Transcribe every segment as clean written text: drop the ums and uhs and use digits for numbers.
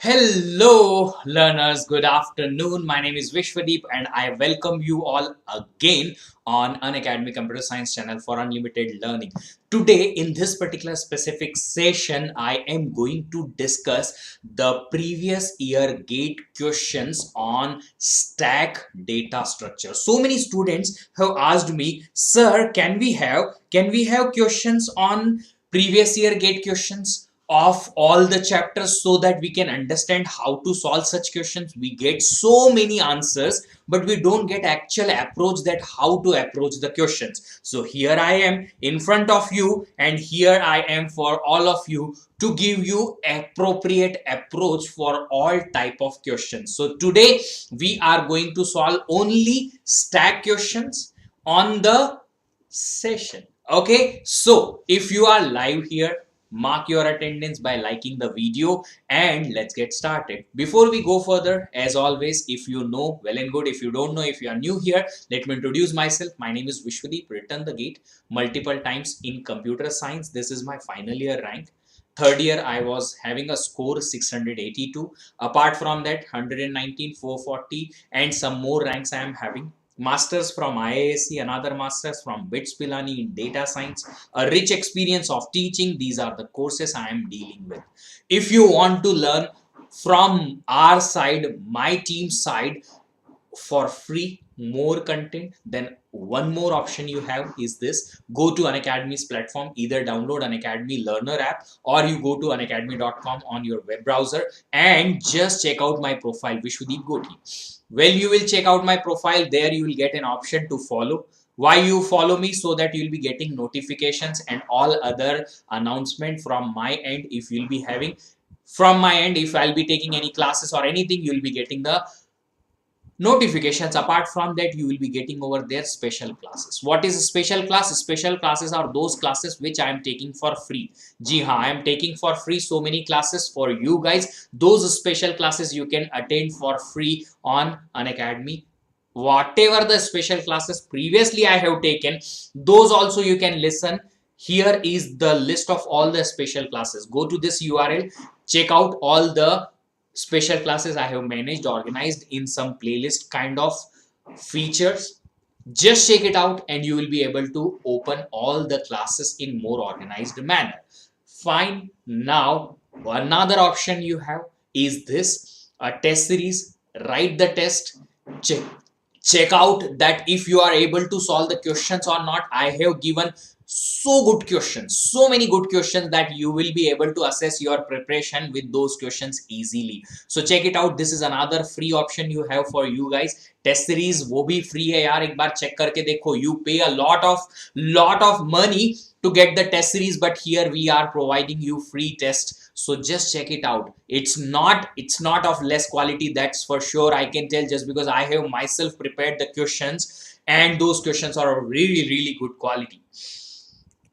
Hello, learners. Good afternoon. My name is Vishvadeep, and I welcome you all again on Unacademy Computer Science Channel for unlimited learning. Today, in this particular specific session, I am going to discuss the previous year GATE questions on stack data structure. So many students have asked me, "Sir, can we have questions on previous year GATE questions of all the chapters so that we can understand how to solve such questions?" We get so many answers, but we don't get actual approach that how to approach the questions. So here I am in front of you, and here I am for all of you to give you appropriate approach for all type of questions. So today we are going to solve only stack questions on the session. Okay, so if you are live here, mark your attendance by liking the video, and let's get started. Before we go further, as always, if you know, well and good. If you don't know, if you are new here, let me introduce myself. My name is Vishvadeep, written the GATE multiple times in computer science. This is my final year rank. Third year I was having a score 682. Apart from that, 119, 440 and some more ranks I am having. Masters from IISc, another masters from BITS Pilani in data science, a rich experience of teaching. These are the courses I am dealing with. If you want to learn from our side, my team side, for free more content, then one more option you have is this: go to Unacademy's platform, either download Unacademy learner app, or you go to unacademy.com on your web browser and just check out my profile, Vishvadeep Goti. Well, you will check out my profile. There you will get an option to follow. Why you follow me? So that you will be getting notifications and all other announcement from my end. If you'll be having from my end, if I'll be taking any classes or anything, you'll be getting the notifications. Apart from that, you will be getting over there special classes. What is a special class? Special classes are those classes which I am taking for free. Ji ha, I am taking for free so many classes for you guys. Those special classes you can attend for free on Unacademy. Whatever the special classes previously I have taken, those also you can listen. Here is the list of all the special classes. Go to this URL, check out all the special classes I have managed, organized in some playlist kind of features. Just check it out and you will be able to open all the classes in more organized manner. Fine. Now another option you have is this: a test series. Write the test, check out that if you are able to solve the questions or not. I have given so good questions, so many good questions, that you will be able to assess your preparation with those questions easily. So check it out. This is another free option you have for you guys. Test series वो भी free है यार, एक बार check करके देखो. You pay a lot of money to get the test series, but here we are providing you free test. So just check it out. It's not of less quality, that's for sure. I can tell, just because I have myself prepared the questions, and those questions are of really good quality.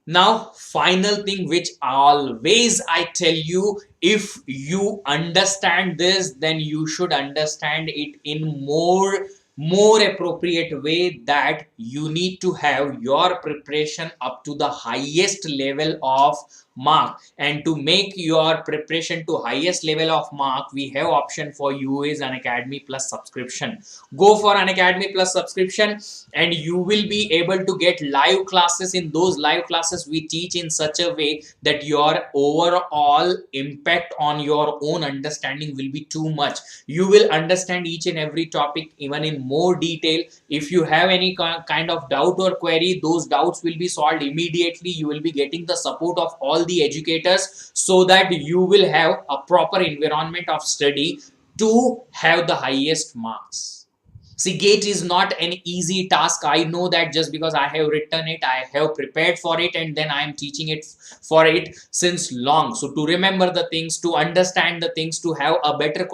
Now, final thing which always I tell you, if you understand this, then you should understand it in more appropriate way, that you need to have your preparation up to the highest level of mark. And to make your preparation to highest level of mark, we have option for you is Unacademy Plus subscription. Go for Unacademy Plus subscription and you will be able to get live classes. In those live classes we teach in such a way that your overall impact on your own understanding will be too much. You will understand each and every topic even in more detail. If you have any kind of doubt or query, those doubts will be solved immediately. You will be getting the support of all the educators, so that you will have a proper environment of study to have the highest marks. See, GATE is not an easy task. I know that, just because I have written it, I have prepared for it, and then I am teaching it for it since long. So to remember the things, to understand the things, to have a better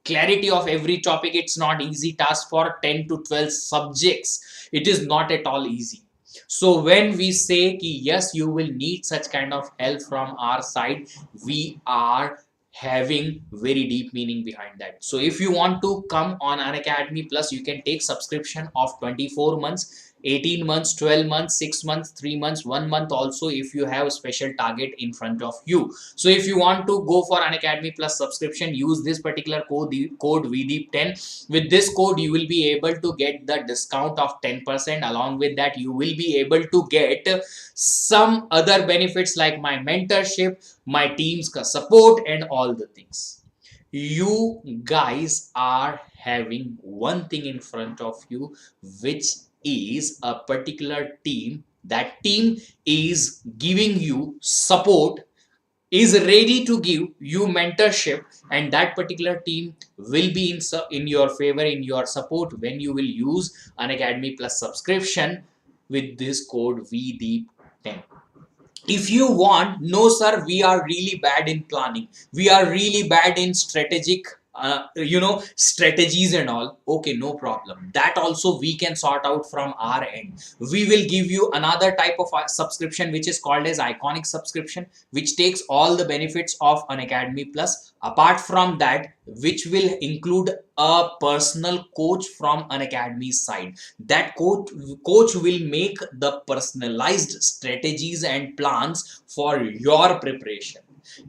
clarity of every topic, it's not easy task for 10 to 12 subjects. It is not at all easy. So when we say ki yes, you will need such kind of help from our side, we are having very deep meaning behind that. So if you want to come on Unacademy Plus, you can take subscription of 24 months. 18 months, 12 months, 6 months, 3 months, 1 month also if you have special target in front of you. So if you want to go for Unacademy Plus subscription, use this particular code VDEEP10. With this code you will be able to get the discount of 10%. Along with that you will be able to get some other benefits like my mentorship, my team's support and all the things. You guys are having one thing in front of you, which is a particular team. That team is giving you support, is ready to give you mentorship, and that particular team will be in your favor, in your support when you will use Unacademy Plus subscription with this code VDEEP10. If you want, no sir, we are really bad in planning, we are really bad in strategic strategies and all, okay, no problem, that also we can sort out from our end. We will give you another type of subscription which is called as iconic subscription, which takes all the benefits of Unacademy Plus. Apart from that, which will include a personal coach from Unacademy's side. That coach will make the personalized strategies and plans for your preparation,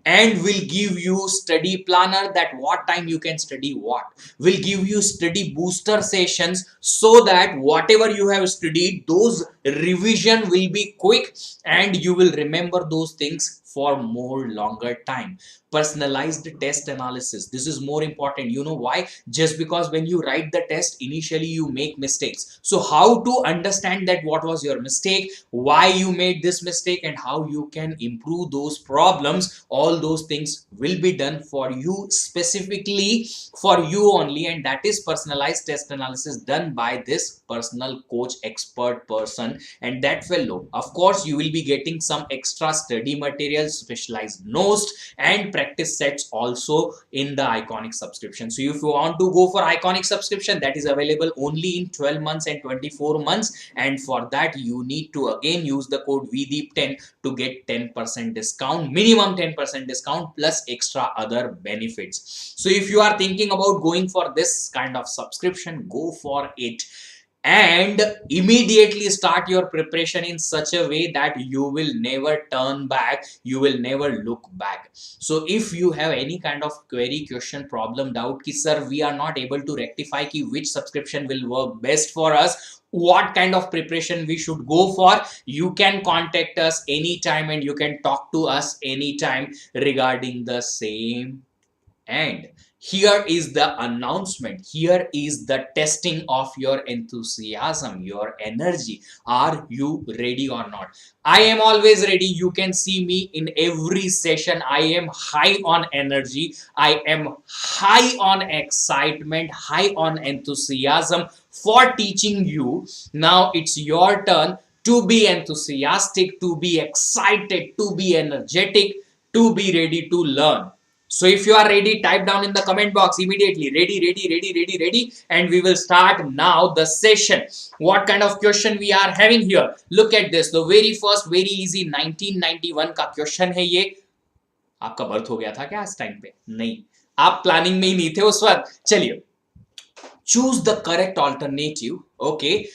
and will give you study planner, that what time you can study what, will give you study booster sessions so that whatever you have studied, those revision will be quick and you will remember those things for more longer time. Personalized test analysis, this is more important. You know why? Just because when you write the test, initially you make mistakes, so how to understand that what was your mistake, why you made this mistake, and how you can improve those problems, all those things will be done for you, specifically for you only, and that is personalized test analysis done by this personal coach expert person. And that fellow, of course, you will be getting some extra study materials, specialized notes and practice sets also in the iconic subscription. So if you want to go for iconic subscription, that is available only in 12 months and 24 months, and for that you need to again use the code VDEEP10 to get 10% discount, minimum 10% discount plus extra other benefits. So if you are thinking about going for this kind of subscription, go for it and immediately start your preparation in such a way that you will never turn back, you will never look back. So if you have any kind of query, question, problem, doubt ki sir we are not able to rectify ki which subscription will work best for us, what kind of preparation we should go for, you can contact us anytime and you can talk to us anytime regarding the same. And here is the announcement, here is the testing of your enthusiasm, your energy. Are you ready or not? I am always ready. You can see me in every session. I am high on energy, I am high on excitement, high on enthusiasm for teaching you. Now it's your turn to be enthusiastic, to be excited, to be energetic, to be ready to learn. So if you are ready, type down in the comment box immediately, ready, ready, ready, ready, ready, and we will start now the session. What kind of question we are having here? Look at this, the very first, very easy 1991 का question है ये. आपका birth हो गया था क्या इस time पे? नहीं, आप प्लानिंग में ही नहीं थे उस वक्त. चलिए, choose the correct alternative. Okay,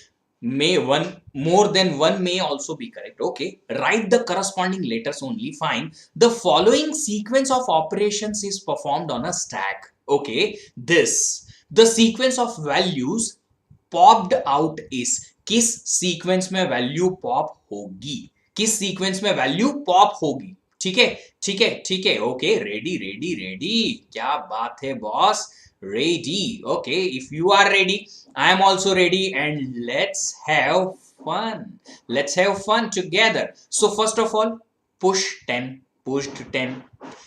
may one, more than one may also be correct. Okay, write the corresponding letters only. Fine. The following sequence of operations is performed on a stack. Okay, this, the sequence of values popped out is, किस sequence में value pop होगी, किस sequence में value pop होगी. ठीक है, ठीक है, ठीक है. ओके, रेडी रेडी रेडी, क्या बात है boss, ready. Okay, if you are ready, I am also ready, and let's have fun. Let's have fun together. So first of all, push 10, pushed 10.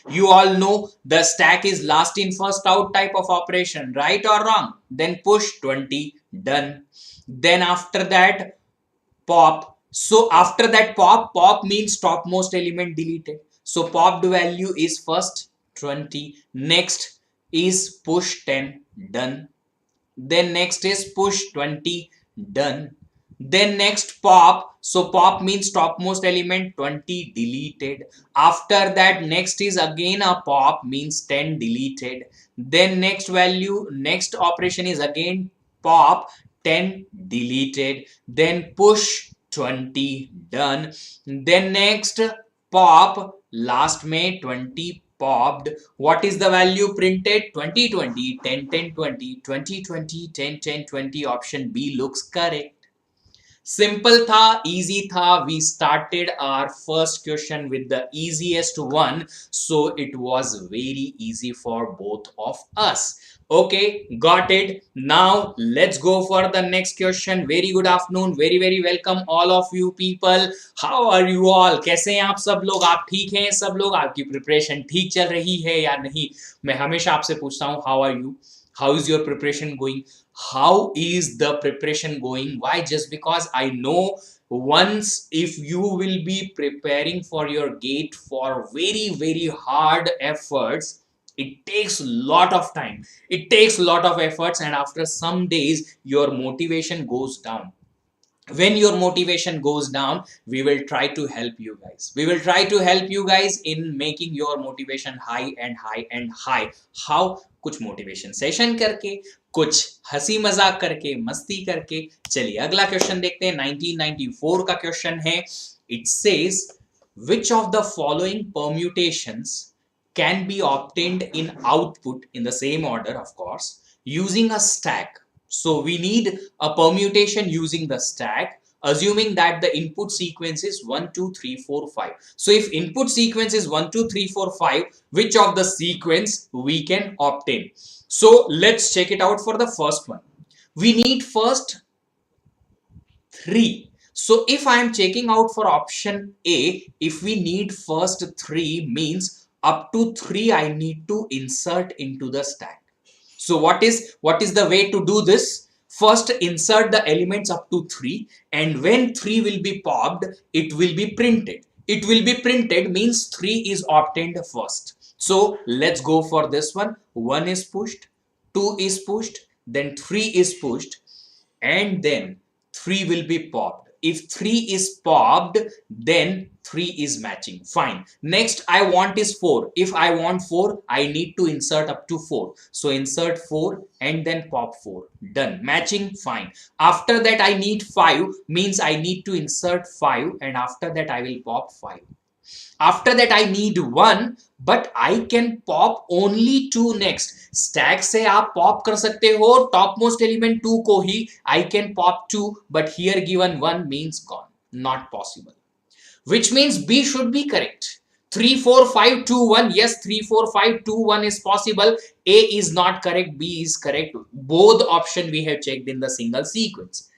You all know the stack is last in first out type of operation, right or wrong? Then push 20, done. Then after that pop. So after that pop means topmost element deleted. So popped value is first 20. Next is push 10, done. Then next is push 20, done. Then next pop. So pop means topmost element 20 deleted. After that next is again a pop, means 10 deleted. Then next value, next operation is again pop, 10 deleted, then push 20 done, then next pop last May 20 popped. What is the value printed? 20 20 10 10 20 20 20 10 10 20. Option B looks correct. Simple tha, easy tha. We started our first question with the easiest one, so it was very easy for both of us. Okay, got it. Now let's go for the next question. Very good afternoon, very welcome all of you people. How are you all? कैसे हैं आप सब लोग? आप ठीक हैं सब लोग? आपकी प्रिपरेशन ठीक चल रही है या नहीं? मैं हमेशा आपसे पूछता हूँ, how are you? How is your preparation going? How is the preparation going? Why? Just because I know once if you will be preparing for your gate for very hard efforts, it takes a lot of time, it takes a lot of efforts, and after some days your motivation goes down. When your motivation goes down, we will try to help you guys. We will try to help you guys in making your motivation high and high and high. How? कुछ motivation session करके, कुछ हंसी मजाक करके, मस्ती करके. चलिए अगला क्वेश्चन देखते हैं. 1994 का क्वेश्चन है. It says which of the following permutations can be obtained in output in the same order, of course, using a stack. So we need a permutation using the stack, assuming that the input sequence is 1 2 3 4 5. So if input sequence is 1 2 3 4 5, which of the sequence we can obtain? So let's check it out for the first one. We need first 3. So if I am checking out for option A, if we need first 3 means up to 3 I need to insert into the stack. So what is the way to do this? First insert the elements up to 3, and when 3 will be popped, it will be printed. It will be printed means 3 is obtained first. So let's go for this one. 1 is pushed, 2 is pushed, then 3 is pushed, and then 3 will be popped. If 3 is popped, then 3 is matching. Fine. Next I want is 4. If I want 4, I need to insert up to 4. So insert 4 and then pop 4. Done. Matching. Fine. After that I need 5, means I need to insert 5, and after that I will pop 5. After that I need 1, but I can pop only 2 next. Stack से आप pop कर सकते हो topmost element 2 को ही. I can pop 2, but here given 1 means gone. Not possible. Which means B should be correct. 3 4 5 2 1. Yes, 3 4 5 2 1 is possible. A is not correct, B is correct. Both option we have checked in the single sequence.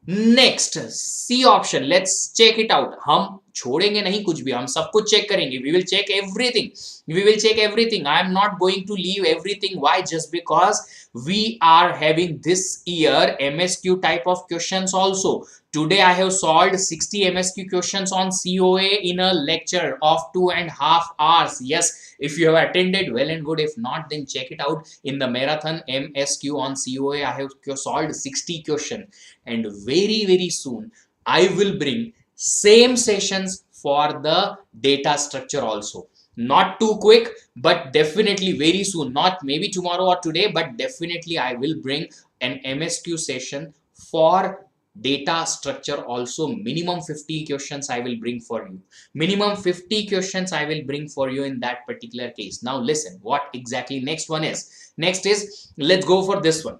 Next C option, let's check it out. हम छोड़ेंगे नहीं कुछ भी, हम सब कुछ check करेंगे. We will check everything. We will check everything. I am not going to leave everything. Why? Just because we are having this year MSQ type of questions also. Today I have solved 60 MSQ questions on COA in a lecture of 2.5 hours. Yes, if you have attended, well and good. If not, then check it out in the marathon MSQ on COA. I have solved 60 questions, and very soon I will bring same sessions for the data structure also. Not too quick, but definitely very soon. Not maybe tomorrow or today, but definitely I will bring an MSQ session for data structure also. Minimum 50 questions I will bring for you. Minimum 50 questions I will bring for you in that particular case. Now listen, what exactly next one is? Next is, let's go for this one.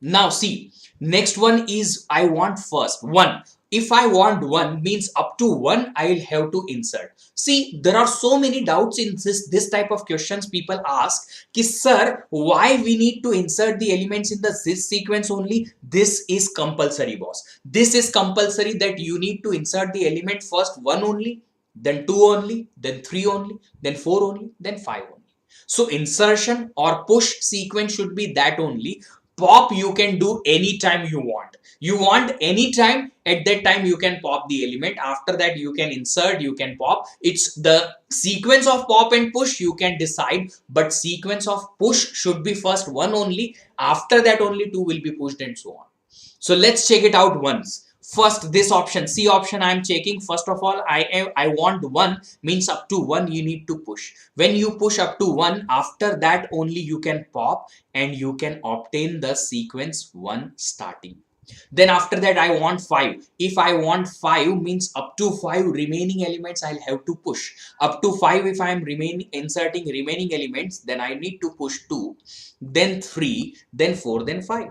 Now see, next one is I want first 1. If I want 1 means up to 1 I will have to insert. See, there are so many doubts in this type of questions. People ask ki sir, why we need to insert the elements in the this sequence only? This is compulsory, boss. This is compulsory that you need to insert the element first 1 only, then 2 only, then 3 only, then 4 only, then 5 only. So insertion or push sequence should be that only. Pop you can do anytime you want. You want anytime, at that time you can pop the element. After that you can insert, you can pop. It's the sequence of pop and push you can decide, but sequence of push should be first 1 only. After that only 2 will be pushed and so on. So let's check it out once. First, this option, C option, I am checking. First of all, I want 1, means up to 1 you need to push. When you push up to 1, after that only you can pop and you can obtain the sequence 1 starting. Then after that I want 5. If I want 5, means up to 5 remaining elements I'll have to push. Up to 5, if I am inserting remaining elements, then I need to push 2, then 3, then 4, then 5.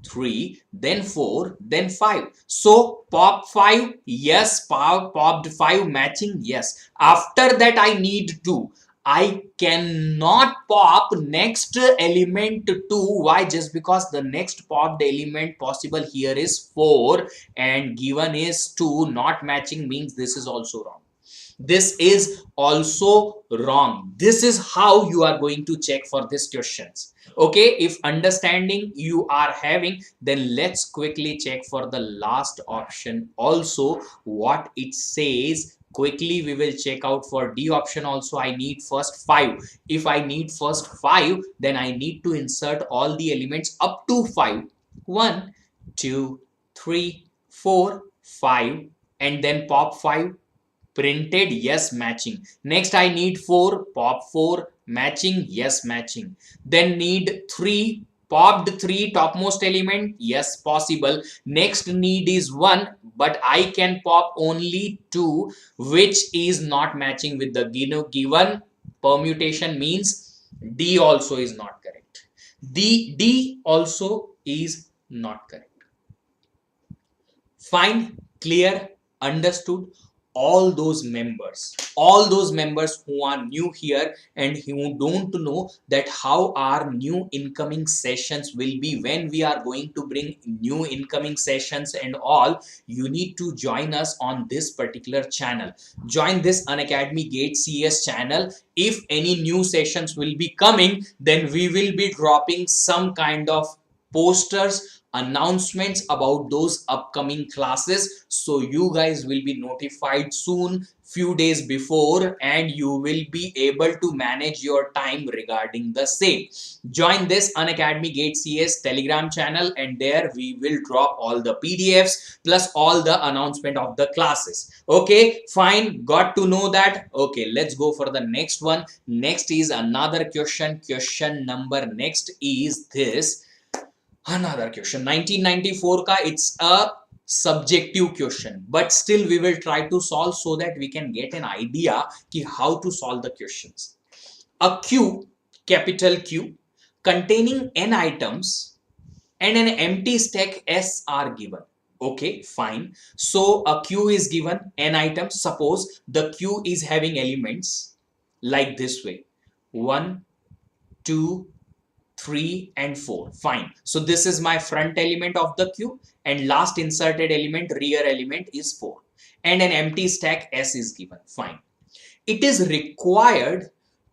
3, then 4, then 5. So pop 5, yes. Popped 5, matching, yes. After that I need 2. I cannot pop next element 2. Why? Just because the next popped element possible here is 4 and given is 2, not matching, means this is also wrong. This is also wrong. This is how you are going to check for these questions. Okay, if understanding you are having, then let's quickly check for the last option also what it says. Quickly we will check out for D option also. I need first 5. If I need first 5, then I need to insert all the elements up to 5. 1, 2, 3, 4, 5, and then pop 5. Printed, yes, matching. Next I need 4, pop 4, matching, yes, matching. Then need 3, popped 3, topmost element, yes, possible. Next need is 1, but I can pop only 2, which is not matching with the given permutation, means D also is not correct. D also is not correct. Fine, clear, understood. All those members who are new here and who don't know that how our new incoming sessions will be, when we are going to bring new incoming sessions and all, you need to join us on this particular channel. Join this Unacademy Gate CS channel. If any new sessions will be coming, then we will be dropping some kind of posters, announcements about those upcoming classes, so you guys will be notified soon, few days before, and you will be able to manage your time regarding the same. Join this Unacademy Gate CS Telegram channel, and there we will drop all the PDFs plus all the announcement of the classes. Okay, fine, got to know that. Okay, let's go for the next one. Next is another question. Question number next is this. Another question, 1994 ka, it's a subjective question, but still we will try to solve so that we can get an idea ki how to solve the questions. A queue, capital Q, containing n items and an empty stack S are given. Okay, fine. So a queue is given, n items. Suppose the queue is having elements like this way, 1, 2, 3 and 4. Fine. So this is my front element of the queue, and last inserted element, rear element, is 4, and an empty stack S is given. Fine. It is required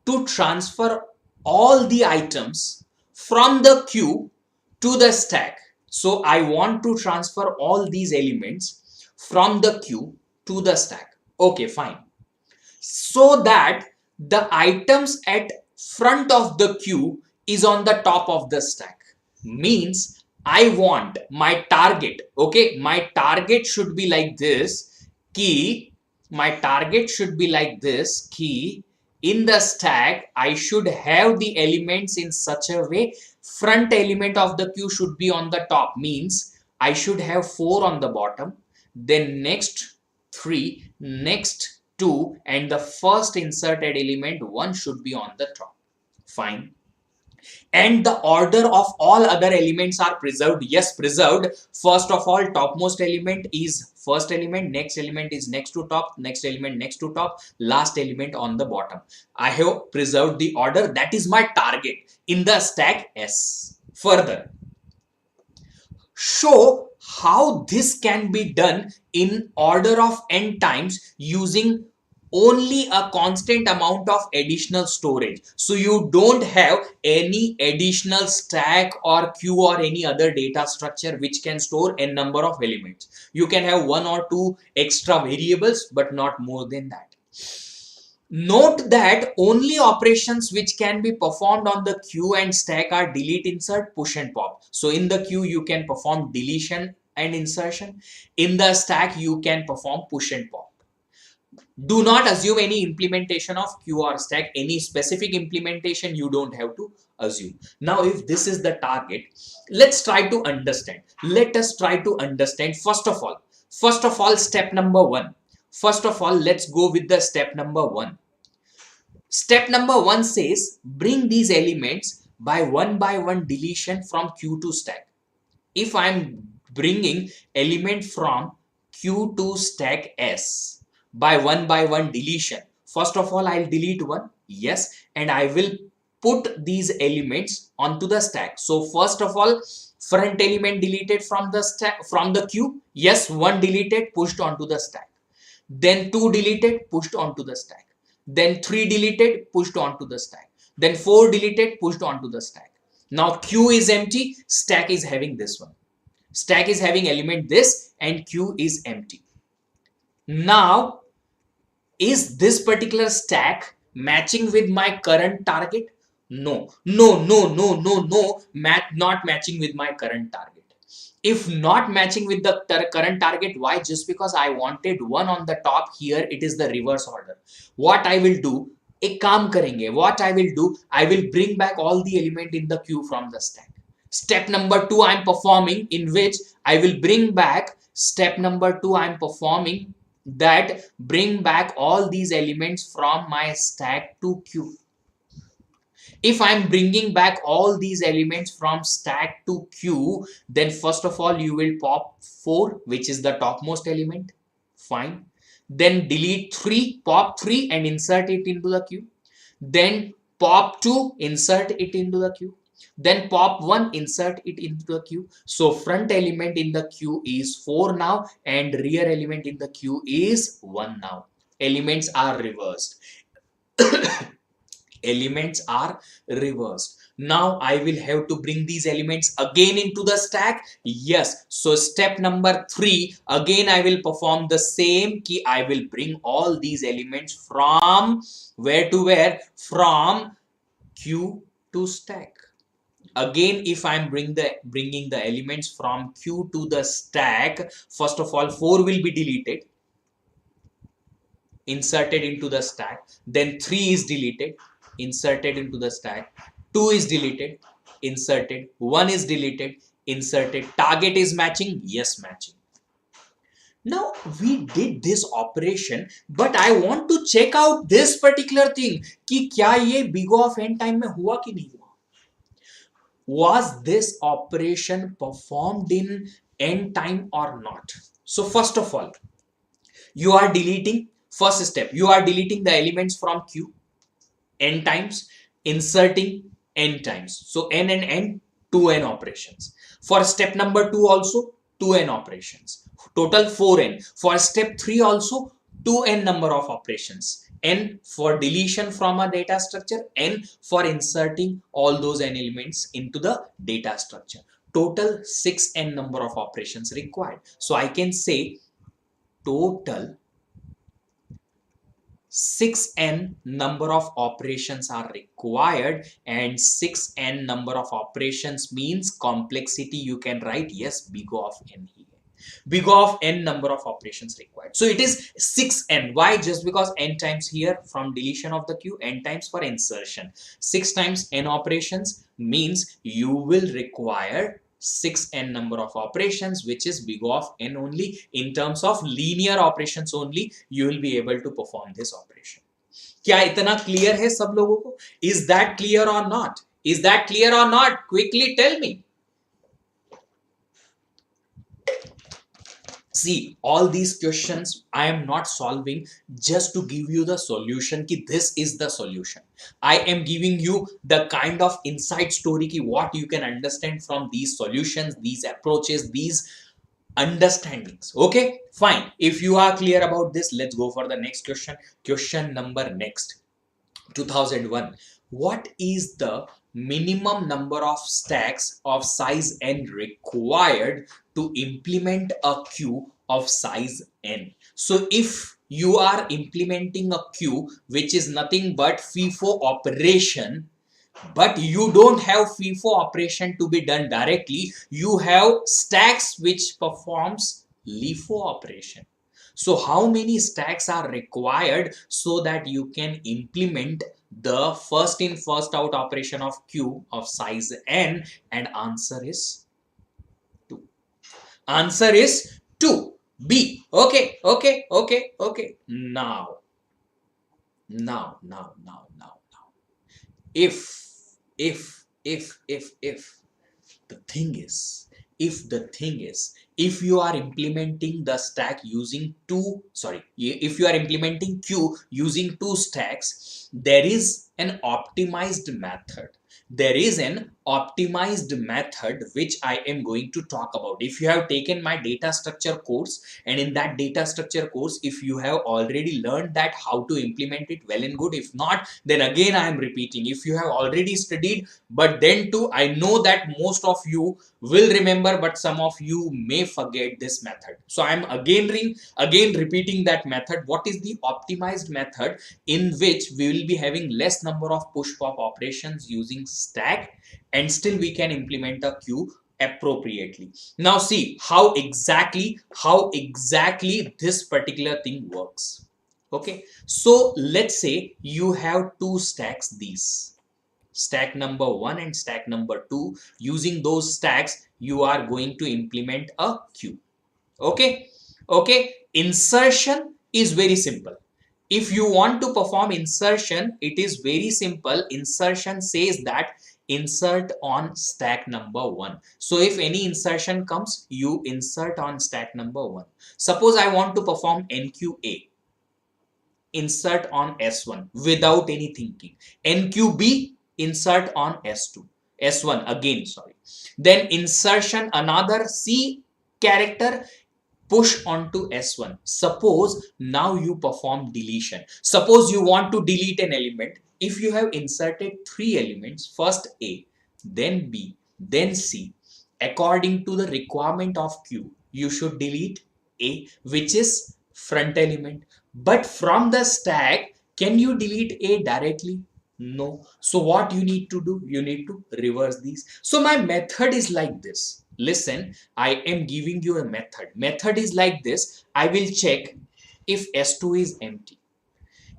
to transfer all the items from the queue to the stack. So I want to transfer all these elements from the queue to the stack. Okay, fine. So that the items at front of the queue is on the top of the stack, means I want my target. Okay, my target should be like this key. My target should be like this key. In the stack, I should have the elements in such a way front element of the queue should be on the top, means I should have 4 on the bottom, then next 3, next 2, and the first inserted element 1 should be on the top. Fine. And the order of all other elements are preserved. Yes, preserved. First of all, topmost element is first element, next element is next to top, next element next to top, last element on the bottom. I have preserved the order. That is my target in the stack S. Further, show how this can be done in order of n times using only a constant amount of additional storage. So you don't have any additional stack or queue or any other data structure which can store n number of elements. You can have 1 or 2 extra variables, but not more than that. Note that only operations which can be performed on the queue and stack are delete, insert, push and pop. So in the queue you can perform deletion and insertion. In the stack, you can perform push and pop. Do not assume any implementation of QR stack, any specific implementation you don't have to assume. Now, if this is the target, let's try to understand. Let us try to understand first of all, step number one. First of all, let's go with the step number one. Step number one says bring these elements by one deletion from Q to stack. If I'm bringing element from Q to stack S by one deletion, first of all, I'll delete one, yes, and I will put these elements onto the stack. So first of all, front element deleted from the stack, from the queue, yes, one deleted, pushed onto the stack. Then 2 deleted, pushed onto the stack. Then 3 deleted, pushed onto the stack. Then 4 deleted, pushed onto the stack. Now Q is empty, stack is having this one. Stack is having element this and Q is empty. Now, is this particular stack matching with my current target? No. Not matching with my current target. If not matching with the current target, why? Just because I wanted one on the top, here it is the reverse order. What I will do, ek kaam karenge. What I will do, I will bring back all the element in the queue from the stack. Step number 2 I am performing, in which I will bring back, step number 2 I am performing, that bring back all these elements from my stack to queue. If I'm bringing back all these elements from stack to queue, then first of all, you will pop 4, which is the topmost element. Fine. Then delete 3, pop 3 and insert it into the queue. Then pop 2, insert it into the queue. Then pop 1, insert it into the queue. So front element in the queue is 4 now and rear element in the queue is 1 now. Elements are reversed. Elements are reversed. Now I will have to bring these elements again into the stack. Yes. So step number 3, again I will perform the same key. I will bring all these elements from where to where? From queue to stack. Again, if I'm bringing the elements from queue to the stack, first of all, 4 will be deleted, inserted into the stack. Then 3 is deleted, inserted into the stack. 2 is deleted, inserted. 1 is deleted, inserted. Target is matching, yes, matching. Now we did this operation, but I want to check out this particular thing कि क्या ये big O of n time में हुआ कि नहीं हुआ? Was this operation performed in n time or not? So first of all, you are deleting, first step, you are deleting the elements from Q n times, inserting n times. So n and n, 2n operations. For step number 2 also 2n operations. Total 4n. For step 3 also 2n number of operations. N for deletion from a data structure, n for inserting all those n elements into the data structure. Total 6n number of operations required. So I can say total 6n number of operations are required, and 6n number of operations means complexity. You can write, yes, big O of n here. Big O of n number of operations required. So it is 6n. Why? Just because n times here from deletion of the queue, n times for insertion. 6 times n operations means you will require 6n number of operations, which is big O of n only. In terms of linear operations only, you will be able to perform this operation. क्या इतना clear है सब लोगों को? Is that clear or not? Is that clear or not? Quickly tell me. See, all these questions I am not solving just to give you the solution ki this is the solution. I am giving you the kind of inside story ki what you can understand from these solutions, these approaches, these understandings. Okay, fine. If you are clear about this, let's go for the next question. Question number next. 2001. What is the minimum number of stacks of size n required to implement a queue of size n? So if you are implementing a queue which is nothing but FIFO operation, But you don't have FIFO operation to be done directly. You have stacks which performs LIFO operation. So how many stacks are required so that you can implement the first in first out operation of Q of size n, and answer is 2. Answer is 2. B. Okay, okay, okay, okay. Now. If the thing is, if you are implementing the stack using if you are implementing Q using 2 stacks, there is an optimized method which I am going to talk about. If you have taken my data structure course, and in that data structure course, if you have already learned that how to implement it, well and good. If not, then again I am repeating. If you have already studied, but then too I know that most of you will remember, but some of you may forget this method. So I am again repeating that method. What is the optimized method? In which we will be having less number of push pop operations using stack, and still we can implement a queue appropriately. Now see how exactly this particular thing works. Okay, so let's say you have 2 stacks, these stack number 1 and stack number 2. Using those stacks, you are going to implement a queue. Okay, insertion is very simple. If you want to perform insertion, it is very simple. Insertion says that insert on stack number 1. So if any insertion comes, you insert on stack number 1. Suppose I want to perform NQA, insert on S1 without any thinking. NQB, insert on S2. S1 again, sorry. Then insertion another C character, push onto S1. Suppose now you perform deletion. Suppose you want to delete an element. If you have inserted 3 elements, first A, then B, then C, according to the requirement of Q, you should delete A, which is front element. But from the stack, can you delete A directly? No. So what you need to do? You need to reverse these. So my method is like this. Listen, I am giving you a method. Method is like this. I will check if S2 is empty.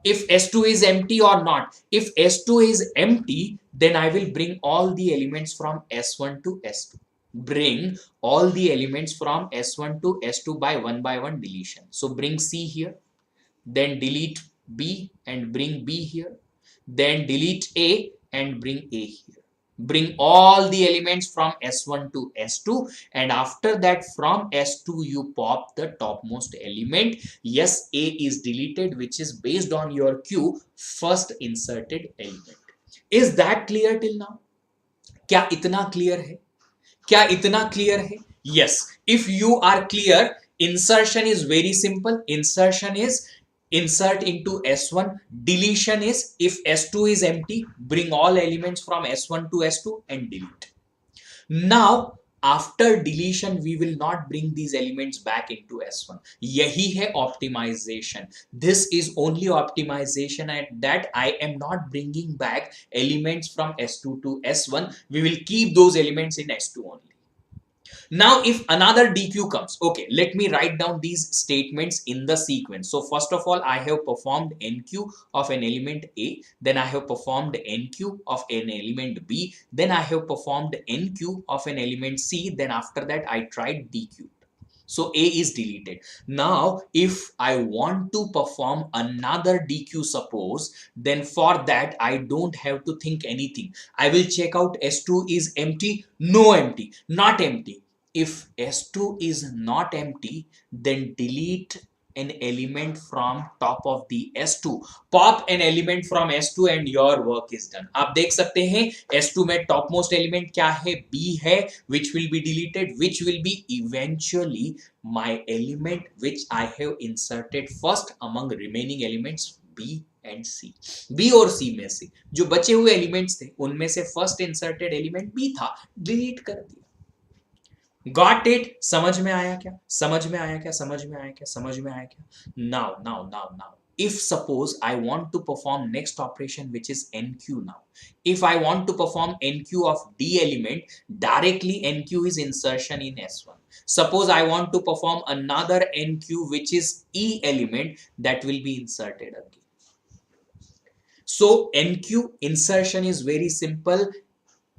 If S2 is empty or not. If S2 is empty, then I will bring all the elements from S1 to S2. Bring all the elements from S1 to S2 by one deletion. So bring C here, then delete B and bring B here, then delete A and bring A here. Bring all the elements from S1 to S2, and after that from S2 you pop the topmost element. Yes, A is deleted, which is based on your queue first inserted element. Is that clear till now? क्या इतना clear है? क्या इतना clear है? Yes. If you are clear, insertion is very simple. Insertion is insert into S1. Deletion is if S2 is empty, bring all elements from S1 to S2 and delete. Now, after deletion, we will not bring these elements back into S1. यही है optimization. This is only optimization, and that I am not bringing back elements from S2 to S1. We will keep those elements in S2 only. Now, if another DQ comes, okay, let me write down these statements in the sequence. So, first of all, I have performed NQ of an element A, then I have performed NQ of an element B, then I have performed NQ of an element C, then after that I tried DQ. So A is deleted. Now, if I want to perform another DQ, suppose, then for that I don't have to think anything. I will check out S2 is empty, no empty, not empty. If S2 is not empty, then delete an element from top of the S2. Pop an element from S2 and your work is done. आप देख सकते हैं S2 में topmost element क्या है? B है, which will be deleted, which will be eventually my element which I have inserted first among remaining elements B and C. B और C में से जो बचे हुए elements थे उनमें से first inserted element B था, delete कर दिया. Got it? समझ में आया क्या? समझ में आया क्या? समझ में आया क्या? समझ में आया क्या? Now. if suppose I want to perform next operation which is NQ now. If I want to perform NQ of D element, directly NQ is insertion in S1. Suppose I want to perform another NQ which is E element, that will be inserted again. So NQ insertion is very simple.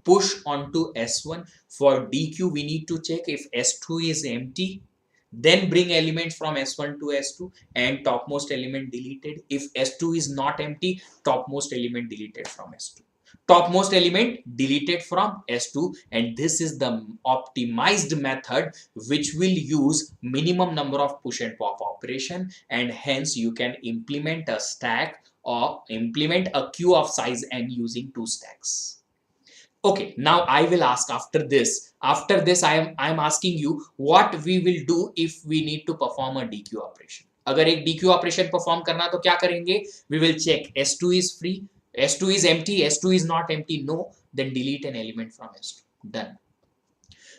Push onto S1. For DQ we need to check if S2 is empty. Then bring elements from S1 to S2 and topmost element deleted. If S2 is not empty, topmost element deleted from S2. Topmost element deleted from S2, and this is the optimized method which will use minimum number of push and pop operation, and hence you can implement a stack or implement a queue of size n using two stacks. Okay, now I will ask after this I am asking you what we will do if we need to perform a DQ operation. अगर एक DQ operation perform करना तो क्या करेंगे? We will check S2 is free, S2 is empty, S2 is not empty, no, then delete an element from S2. Done.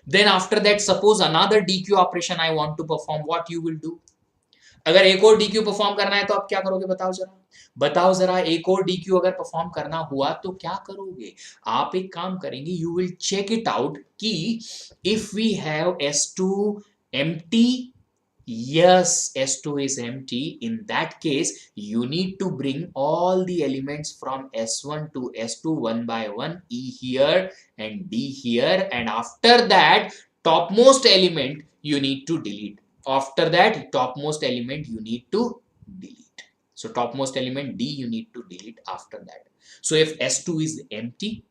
Then after that, suppose another DQ operation I want to perform, what you will do? अगर एक और DQ perform करना है तो आप क्या करोगे? बताओ जरा एक और DQ अगर परफॉर्म करना हुआ तो क्या करोगे? आप एक काम करेंगे, you will check it out कि if we have S2 empty, yes, S2 is empty. In that case, you need to bring all the elements from S1 to S2 one by one, E here and D here, and after that, topmost element you need to delete. After that, topmost element you need to delete. So topmost element D you need to delete after that. So if S2 is empty,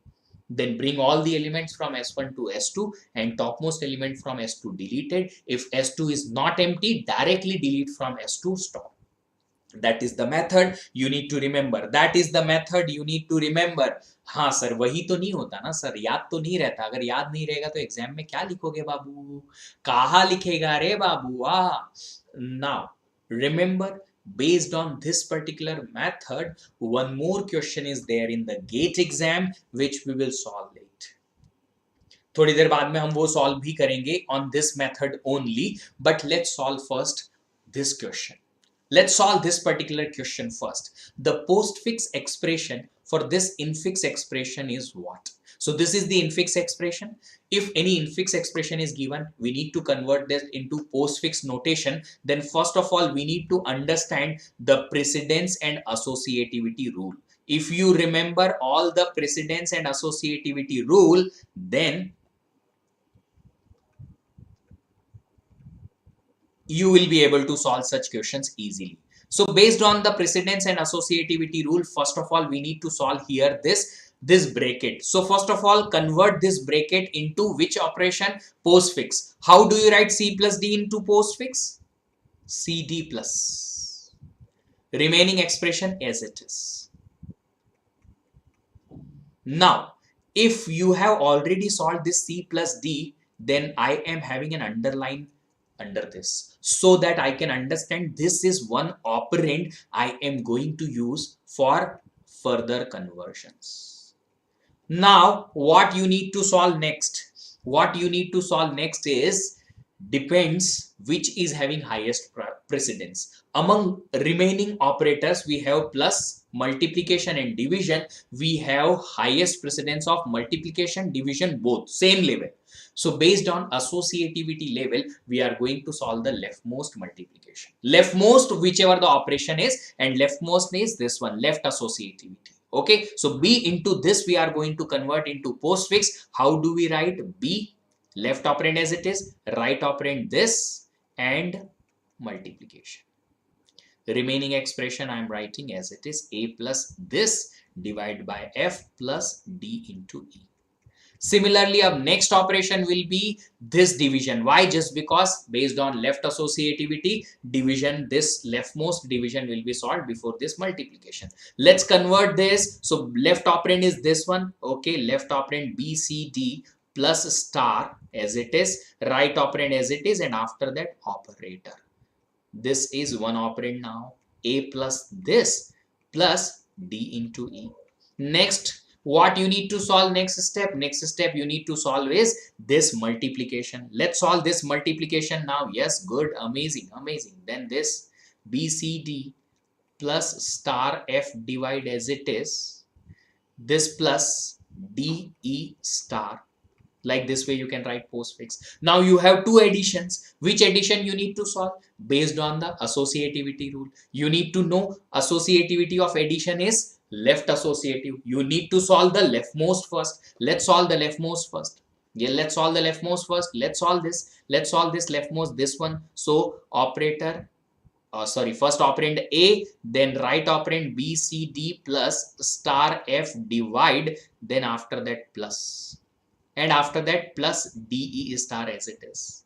then bring all the elements from S1 to S2 and topmost element from S2 deleted. If S2 is not empty, directly delete from S2, stop. That is the method you need to remember. That is the method you need to remember. हाँ sir, वही तो नहीं होता ना sir, याद तो नहीं रहता. अगर याद नहीं रहेगा तो एग्जाम में क्या लिखोगे बाबू? कहाँ लिखेगा रे बाबू? Now remember, based on this particular method, one more question is there in the GATE exam which we will solve later. थोड़ी देर बाद में हम वो solve भी करेंगे on this method only, but let's solve first this question. Let's solve this particular question first. The postfix expression for this infix expression is what? So this is the infix expression. If any infix expression is given, we need to convert this into postfix notation. Then first of all, we need to understand the precedence and associativity rule. If you remember all the precedence and associativity rule, then you will be able to solve such questions easily. So based on the precedence and associativity rule, first of all, we need to solve here this bracket. So first of all, convert this bracket into which operation? Postfix. How do you write C plus D into postfix? CD plus. Remaining expression as it is. Now, if you have already solved this C plus D, then I am having an underline under this so that I can understand this is one operand I am going to use for further conversions. Now, what you need to solve next? What you need to solve next is depends which is having highest precedence. Among remaining operators, we have plus, multiplication and division. We have highest precedence of multiplication, division, both same level. So based on associativity level, we are going to solve the leftmost multiplication. Leftmost, whichever the operation is, and leftmost is this one, left associativity. Okay, so B into this we are going to convert into postfix. How do we write? B, left operand as it is, right operand this, and multiplication. The remaining expression I am writing as it is, A plus this divided by F plus D into E. Similarly, our next operation will be this division. Why? Just because based on left associativity, division, this leftmost division will be solved before this multiplication. Let's convert this. So left operand is this one. Okay, left operand B, C, D plus star as it is, right operand as it is, and after that operator. This is one operand now. A plus this plus D into E. Next, what you need to solve next step you need to solve is this multiplication. Let's solve this multiplication now. Yes, good, amazing. Then this BCD plus star f divide as it is, this plus de star. Like this way you can write postfix. Now you have two additions. Which addition you need to solve? Based on the associativity rule. You need to know associativity of addition is left associative. You need to solve the leftmost first. Let's solve the leftmost first. Yeah, let's solve the leftmost first. Let's solve this. Let's solve this leftmost, this one. So operator, first operand A, then right operand B, C, D plus star F divide, then after that plus. And after that plus DE star as it is.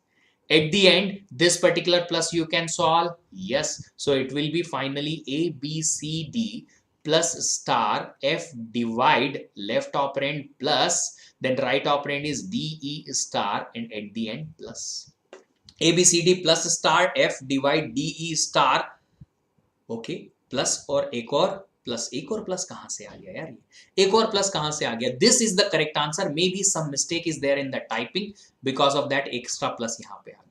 At the end, this particular plus you can solve. Yes. So it will be finally A, B, C, D plus star F divide left operand plus, then right operand is DE star, and at the end plus. A, B, C, D plus star F divide DE star. Okay. Plus और एक और plus कहां से आ गया यार? एक और प्लस कहां से आ गया? This is the correct answer. May be some mistake is there in the typing, because of that extra plus यहां पे आ गया.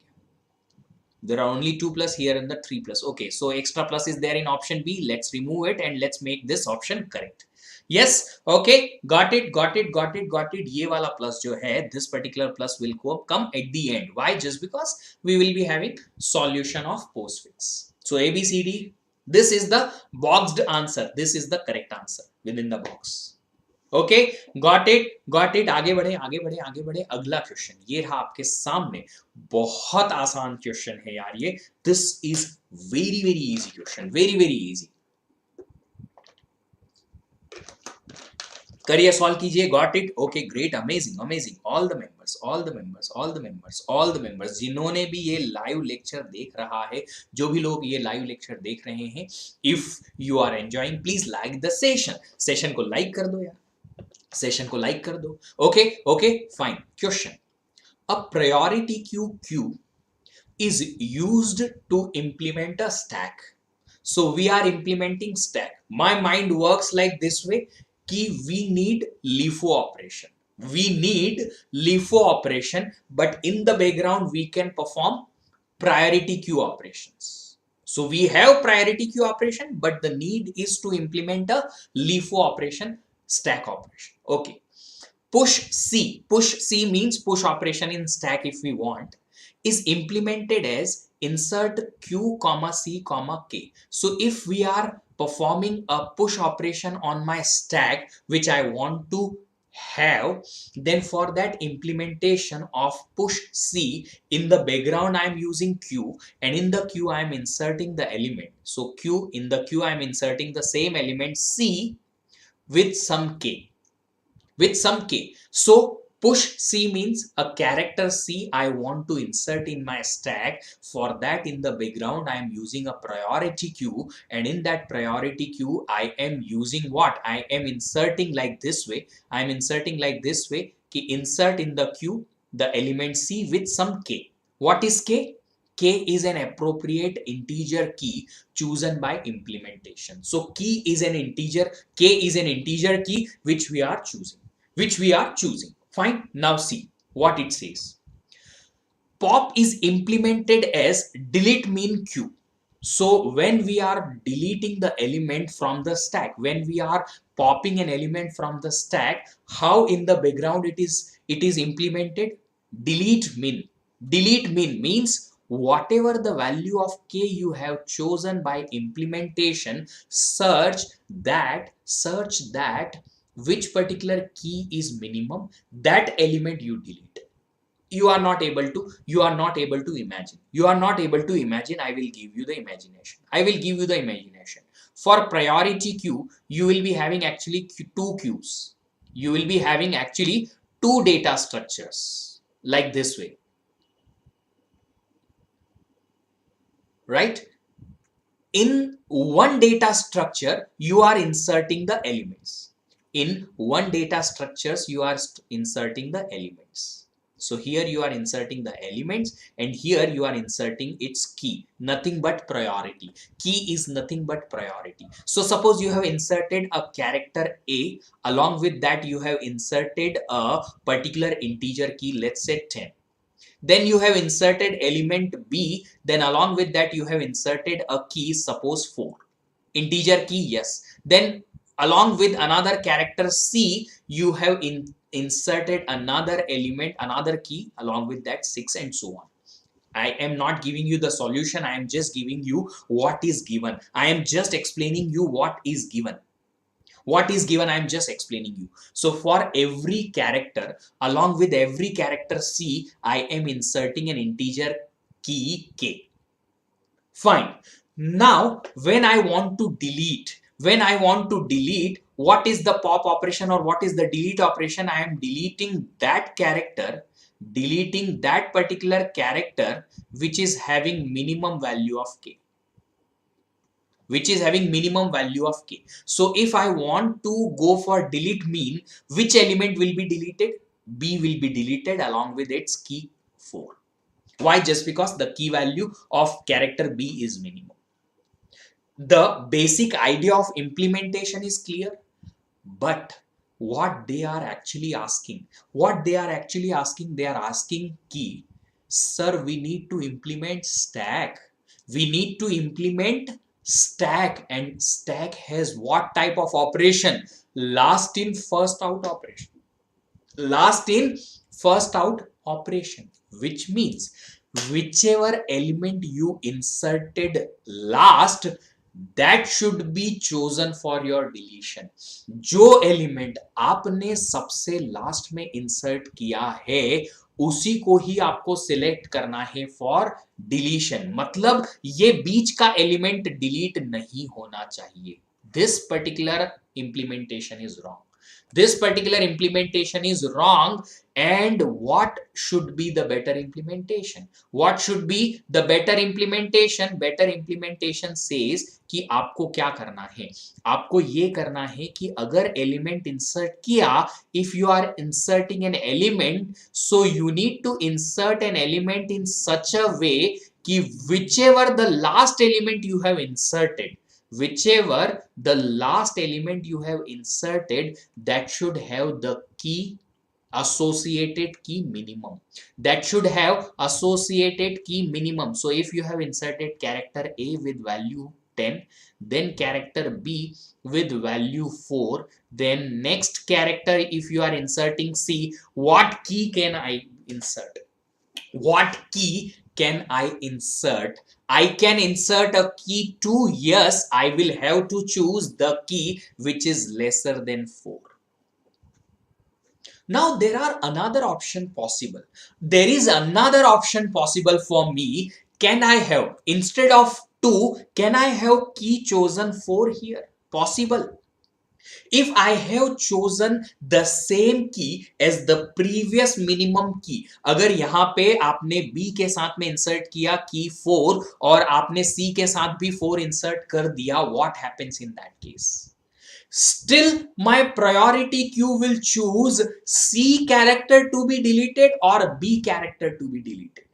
There are only 2 plus here and the 3 plus. Okay, so extra plus is there in option B. Let's remove it and let's make this option correct. Yes, okay, got it. ये वाला plus जो है, this particular plus will come at the end. Why? Just because we will be having solution of postfix. So A, B, C, D. This is the boxed answer. This is the correct answer within the box. Okay, got it. आगे बढ़े. अगला question ये रहा आपके सामने. बहुत आसान question है यार ये. This is very easy question. Very easy. करिए, सॉल्व कीजिए. Got it. Okay, great, amazing. All the members जिन्होंने भी ये लाइव लेक्चर देख रहा है, जो भी लोग ये लाइव लेक्चर देख रहे हैं, if you are enjoying, please like the session को लाइक कर दो यार. Okay, fine. Question. A priority queue is used to implement a stack. So we are implementing stack. My mind works like this way कि we need LIFO operation. But in the background we can perform priority queue operations. So we have priority queue operation, but the need is to implement a LIFO operation, stack operation. Okay. Push C means push operation in stack if we want, is implemented as insert Q, C, K. So if we are performing a push operation on my stack, which I want to have, then for that implementation of push C, in the background I am using Q, and in the Q I am inserting the element. So in the Q I am inserting the same element C with some K. So push C means a character C I want to insert in my stack. For that, in the background I am using a priority queue, and in that priority queue I am using what? I am inserting like this way. Ki insert in the queue the element C with some K. What is K? K is an appropriate integer key chosen by implementation. So key is an integer, K is an integer key which we are choosing. Fine. Now see what it says. Pop is implemented as delete min Q. So when we are deleting the element from the stack, when we are popping an element from the stack, how in the background it is implemented? Delete min. Delete min means whatever the value of K you have chosen by implementation, search that which particular key is minimum, that element you delete. You are not able to imagine. I will give you the imagination. For priority queue, you will be having actually two queues. You will be having actually two data structures like this way. Right? In one data structure, you are inserting the elements. So here you are inserting the elements, and here you are inserting its key. Nothing but priority. Key is nothing but priority. So suppose you have inserted a character A, along with that you have inserted a particular integer key, let's say 10. Then you have inserted element B, then along with that you have inserted a key, suppose 4. integer key, yes. Then along with another character C, you have inserted another element, another key along with that 6 and so on. I am not giving you the solution. I am just giving you what is given. I am just explaining you what is given. What is given, I am just explaining you. So for every character, along with every character C, I am inserting an integer key K. Fine. Now, when I want to delete, what is the pop operation or what is the delete operation? I am deleting that character, deleting that particular character which is having minimum value of K. So if I want to go for delete mean, which element will be deleted? B will be deleted along with its key 4. Why? Just because the key value of character B is minimum. The basic idea of implementation is clear, but what they are actually asking, they are asking key, sir, we need to implement stack. And stack has what type of operation? Last in first out operation. Which means whichever element you inserted last, that should be chosen for your deletion. जो element आपने सबसे last में insert किया है, उसी को ही आपको select करना है फॉर डिलीशन. मतलब ये बीच का एलिमेंट डिलीट नहीं होना चाहिए. This particular implementation is wrong. And what should be the better implementation? Better implementation says कि आपको क्या करना है? आपको ये करना है कि अगर एलिमेंट इंसर्ट किया, if you are inserting an element, so you need to insert an element in such a way कि whichever the last element you have inserted, that should have the key associated key minimum. So if you have inserted character A with value 10, then character B with value 4, then next character, if you are inserting C, what key can I insert? I can insert a key 2. Yes, I will have to choose the key which is lesser than 4. Now there is another option possible for me. Can I have, instead of 2, can I have key chosen 4 here? Possible. If I have chosen the same key as the previous minimum key, अगर यहाँ पे आपने B के साथ में insert किया key 4 और आपने C के साथ भी 4 insert कर दिया, what happens in that case? Still my priority queue will choose C character to be deleted or B character to be deleted.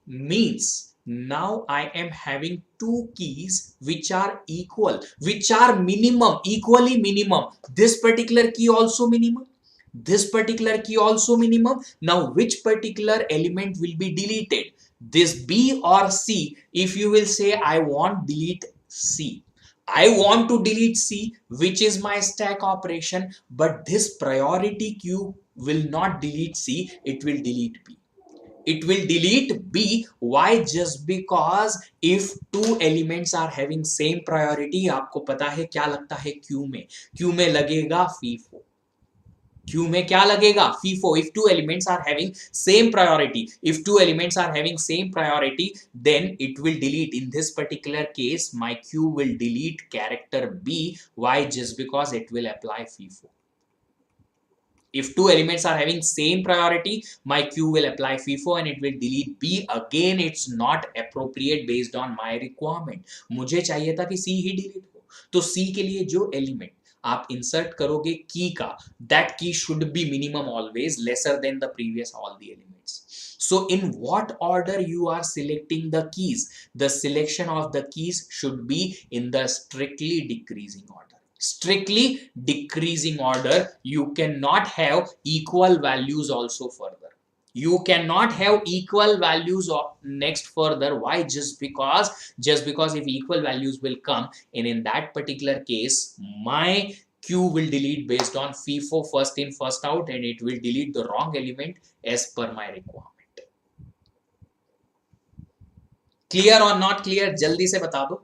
Means now I am having two keys which are equal, which are minimum, equally minimum. This particular key also minimum, this particular key also minimum. Now which particular element will be deleted, this B or C? If you will say I want delete C, I want to delete C, which is my stack operation, but this priority queue will not delete C, it will delete B. It will delete B. Why? Just because if two elements are having same priority, आपको पता है क्या लगता है Q में? Q में लगेगा FIFO. Q में क्या लगेगा? FIFO. If two elements are having same priority, then it will delete. In this particular case, my queue will delete character B. Why? Just because it will apply FIFO. If two elements are having same priority, my queue will apply FIFO and it will delete B. Again, it's not appropriate based on my requirement. मुझे चाहिए था कि C ही delete हो. तो C के लिए जो element आप insert करोगे key का, that key should be minimum always, lesser than the previous all the elements. So in what order you are selecting the keys? The selection of the keys should be in the strictly decreasing order. Strictly decreasing order. You cannot have equal values also further. You cannot have equal values of next further. Why? Just because if equal values will come, and in that particular case my queue will delete based on FIFO, first in first out, and it will delete the wrong element as per my requirement. Clear or not clear? जल्दी से बता दो,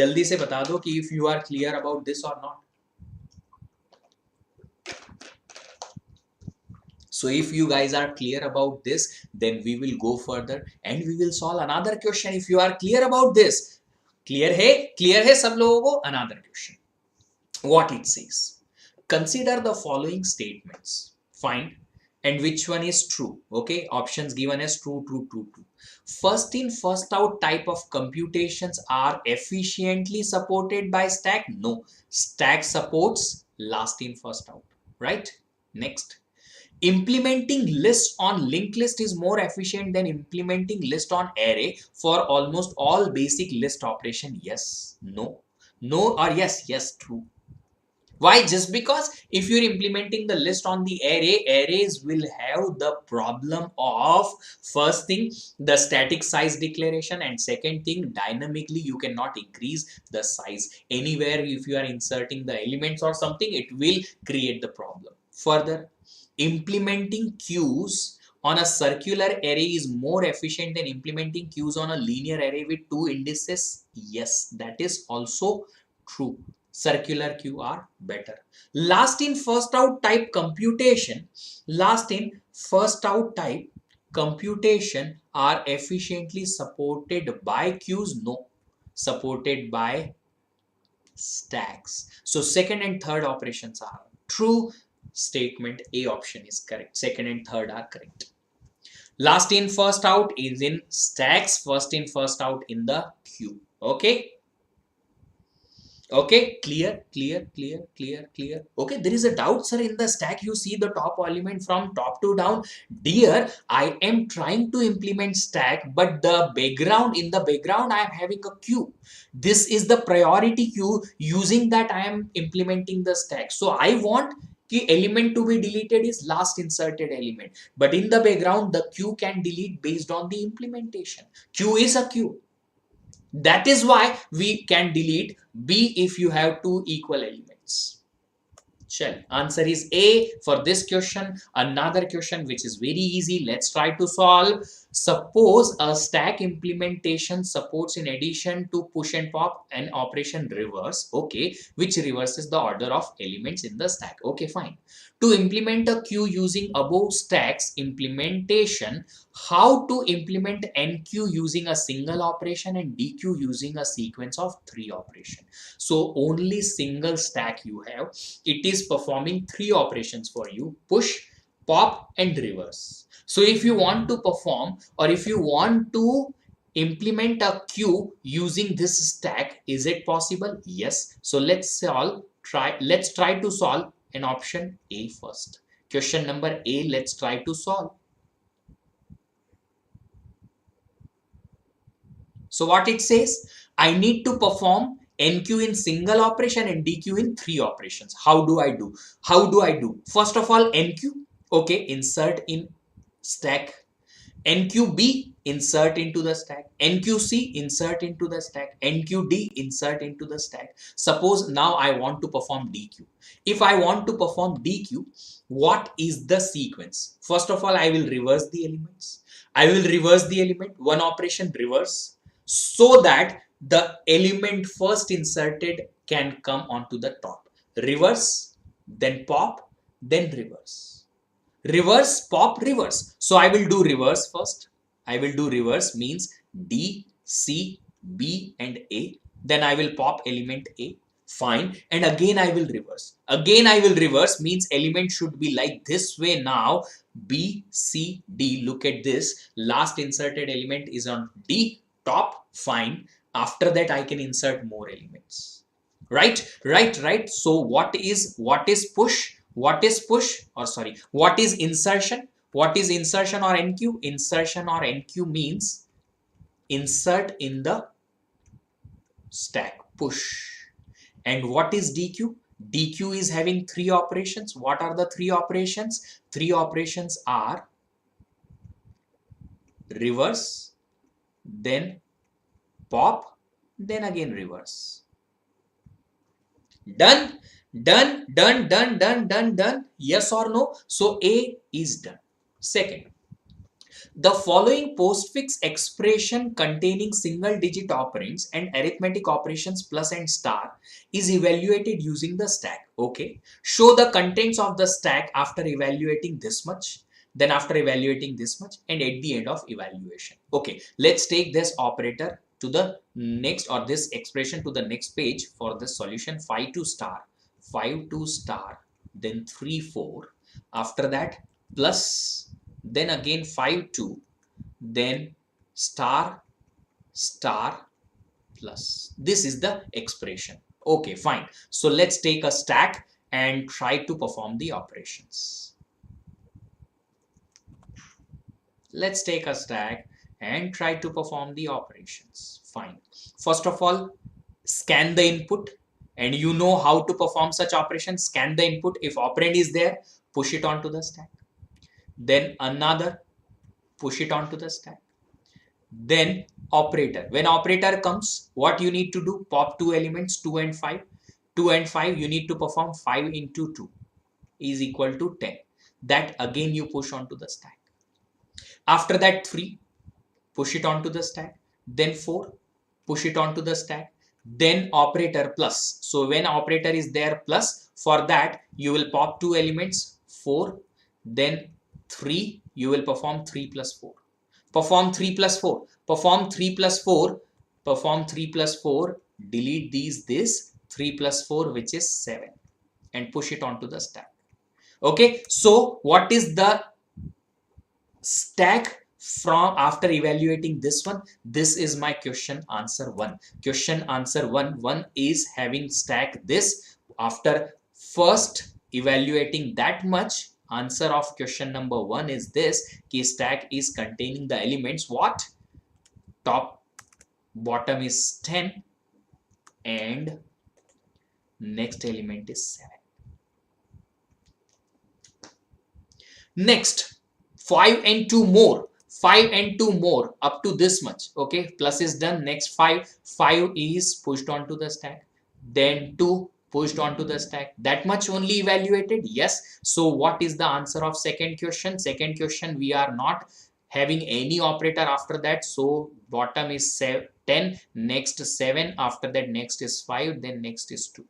जल्दी से बता दो कि if you are clear about this or not. So if you guys are clear about this, then we will go further and we will solve another question. If you are clear about this, clear है सब लोगों को? Another question. What it says: consider the following statements, find and which one is true. Okay, options given as true, true, true, true. First in first out type of computations are efficiently supported by stack. No, stack supports last in first out, right? Next, implementing list on linked list is more efficient than implementing list on array for almost all basic list operation. Yes, no, no, or yes, yes, true. Why? Just because if you're implementing the list on the array, arrays will have the problem of, first thing, the static size declaration, and second thing, dynamically you cannot increase the size. Anywhere if you are inserting the elements or something, it will create the problem. Further, implementing queues on a circular array is more efficient than implementing queues on a linear array with two indices. Yes, that is also true. Circular queue are better. Last in first out type computation, last in first out type computation are efficiently supported by queues. No, supported by stacks. So second and third operations are true. Statement A option is correct. Second and third are correct. Last in first out is in stacks, first in first out in the queue. Okay. Okay, clear, clear, clear, clear, clear. Okay, there is a doubt, sir. In the stack, you see the top element from top to down. Dear, I am trying to implement stack, but the background, in the background, I am having a queue. This is the priority queue. Using that, I am implementing the stack. So I want the element to be deleted is last inserted element. But in the background, the queue can delete based on the implementation. Queue is a queue. That is why we can delete B if you have two equal elements. Shall answer is A for this question. Another question which is very easy. Let's try to solve. Suppose a stack implementation supports, in addition to push and pop, an operation reverse. Okay, which reverses the order of elements in the stack. Okay, fine. To implement a queue using above stacks implementation, how to implement NQ using a single operation and DQ using a sequence of 3 operations. So only single stack you have. It is performing 3 operations for you: push, pop, and reverse. So if you want to perform, or if you want to implement a queue using this stack, is it possible? Yes. So let's try to solve an option A first. Question number A, let's try to solve. So what it says, I need to perform NQ in single operation and DQ in 3 operations. How do I do? First of all, NQ, okay, insert in stack. NQB, insert into the stack. NQC, insert into the stack. NQD, insert into the stack. Suppose now I want to perform DQ. If I want to perform DQ, what is the sequence? First of all, I will reverse the elements. I will reverse the element, one operation reverse, so that the element first inserted can come onto the top. Reverse, then pop, then reverse. Reverse, pop, reverse. So I will do reverse first. I will do reverse means D, C, B and A. Then I will pop element A. Fine. And again I will reverse. Again I will reverse means element should be like this way now. B, C, D. Look at this. Last inserted element is on D, top. Fine. After that I can insert more elements. Right. So what is push? What is insertion? What is insertion or NQ? Insertion or NQ means insert in the stack, push. And what is DQ? DQ is having 3 operations. What are the 3 operations? 3 operations are reverse, then pop, then again reverse. Done, done, done, done, done, done, done. Yes or no? So A is done. Second, the following postfix expression containing single-digit operands and arithmetic operations plus and star is evaluated using the stack. Okay. Show the contents of the stack after evaluating this much, then after evaluating this much, and at the end of evaluation. Okay. Let's take this operator to the next, or this expression to the next page for the solution. 5 to star, 5 to star, then 3 4. After that plus, then again 5 2, then star star plus. This is the expression. Okay, fine. So let's take a stack and try to perform the operations. Let's take a stack and try to perform the operations. Fine. First of all, scan the input, and you know how to perform such operations. Scan the input. If operand is there, push it onto the stack. Then another, push it onto the stack. Then operator. When operator comes, what you need to do? Pop two elements, 2 and 5. 2 and 5, you need to perform 5 into 2 is equal to 10. That again you push onto the stack. After that 3, push it onto the stack. Then 4, push it onto the stack. Then operator plus. So when operator is there plus, for that you will pop 2 elements, 4, then 3, you will perform 3 plus 4. Perform 3 plus 4. Perform 3 plus 4. Perform 3 plus 4. Delete this 3 plus 4, which is 7, and push it onto the stack. Okay. So what is the stack from after evaluating this one? This is my question answer 1. Question answer 1 is having stack this. After first evaluating that much, answer of question number 1 is this, कि stack is containing the elements what? Top, bottom is 10 and next element is 7. Next, 5 and 2 more. 5 and 2 more up to this much. Okay, plus is done. Next 5 is pushed onto the stack, then 2 pushed onto the stack. That much only evaluated. Yes. So what is the answer of second question? Second question, we are not having any operator after that, so bottom is 10, next 7, after that next is 5, then next is 2.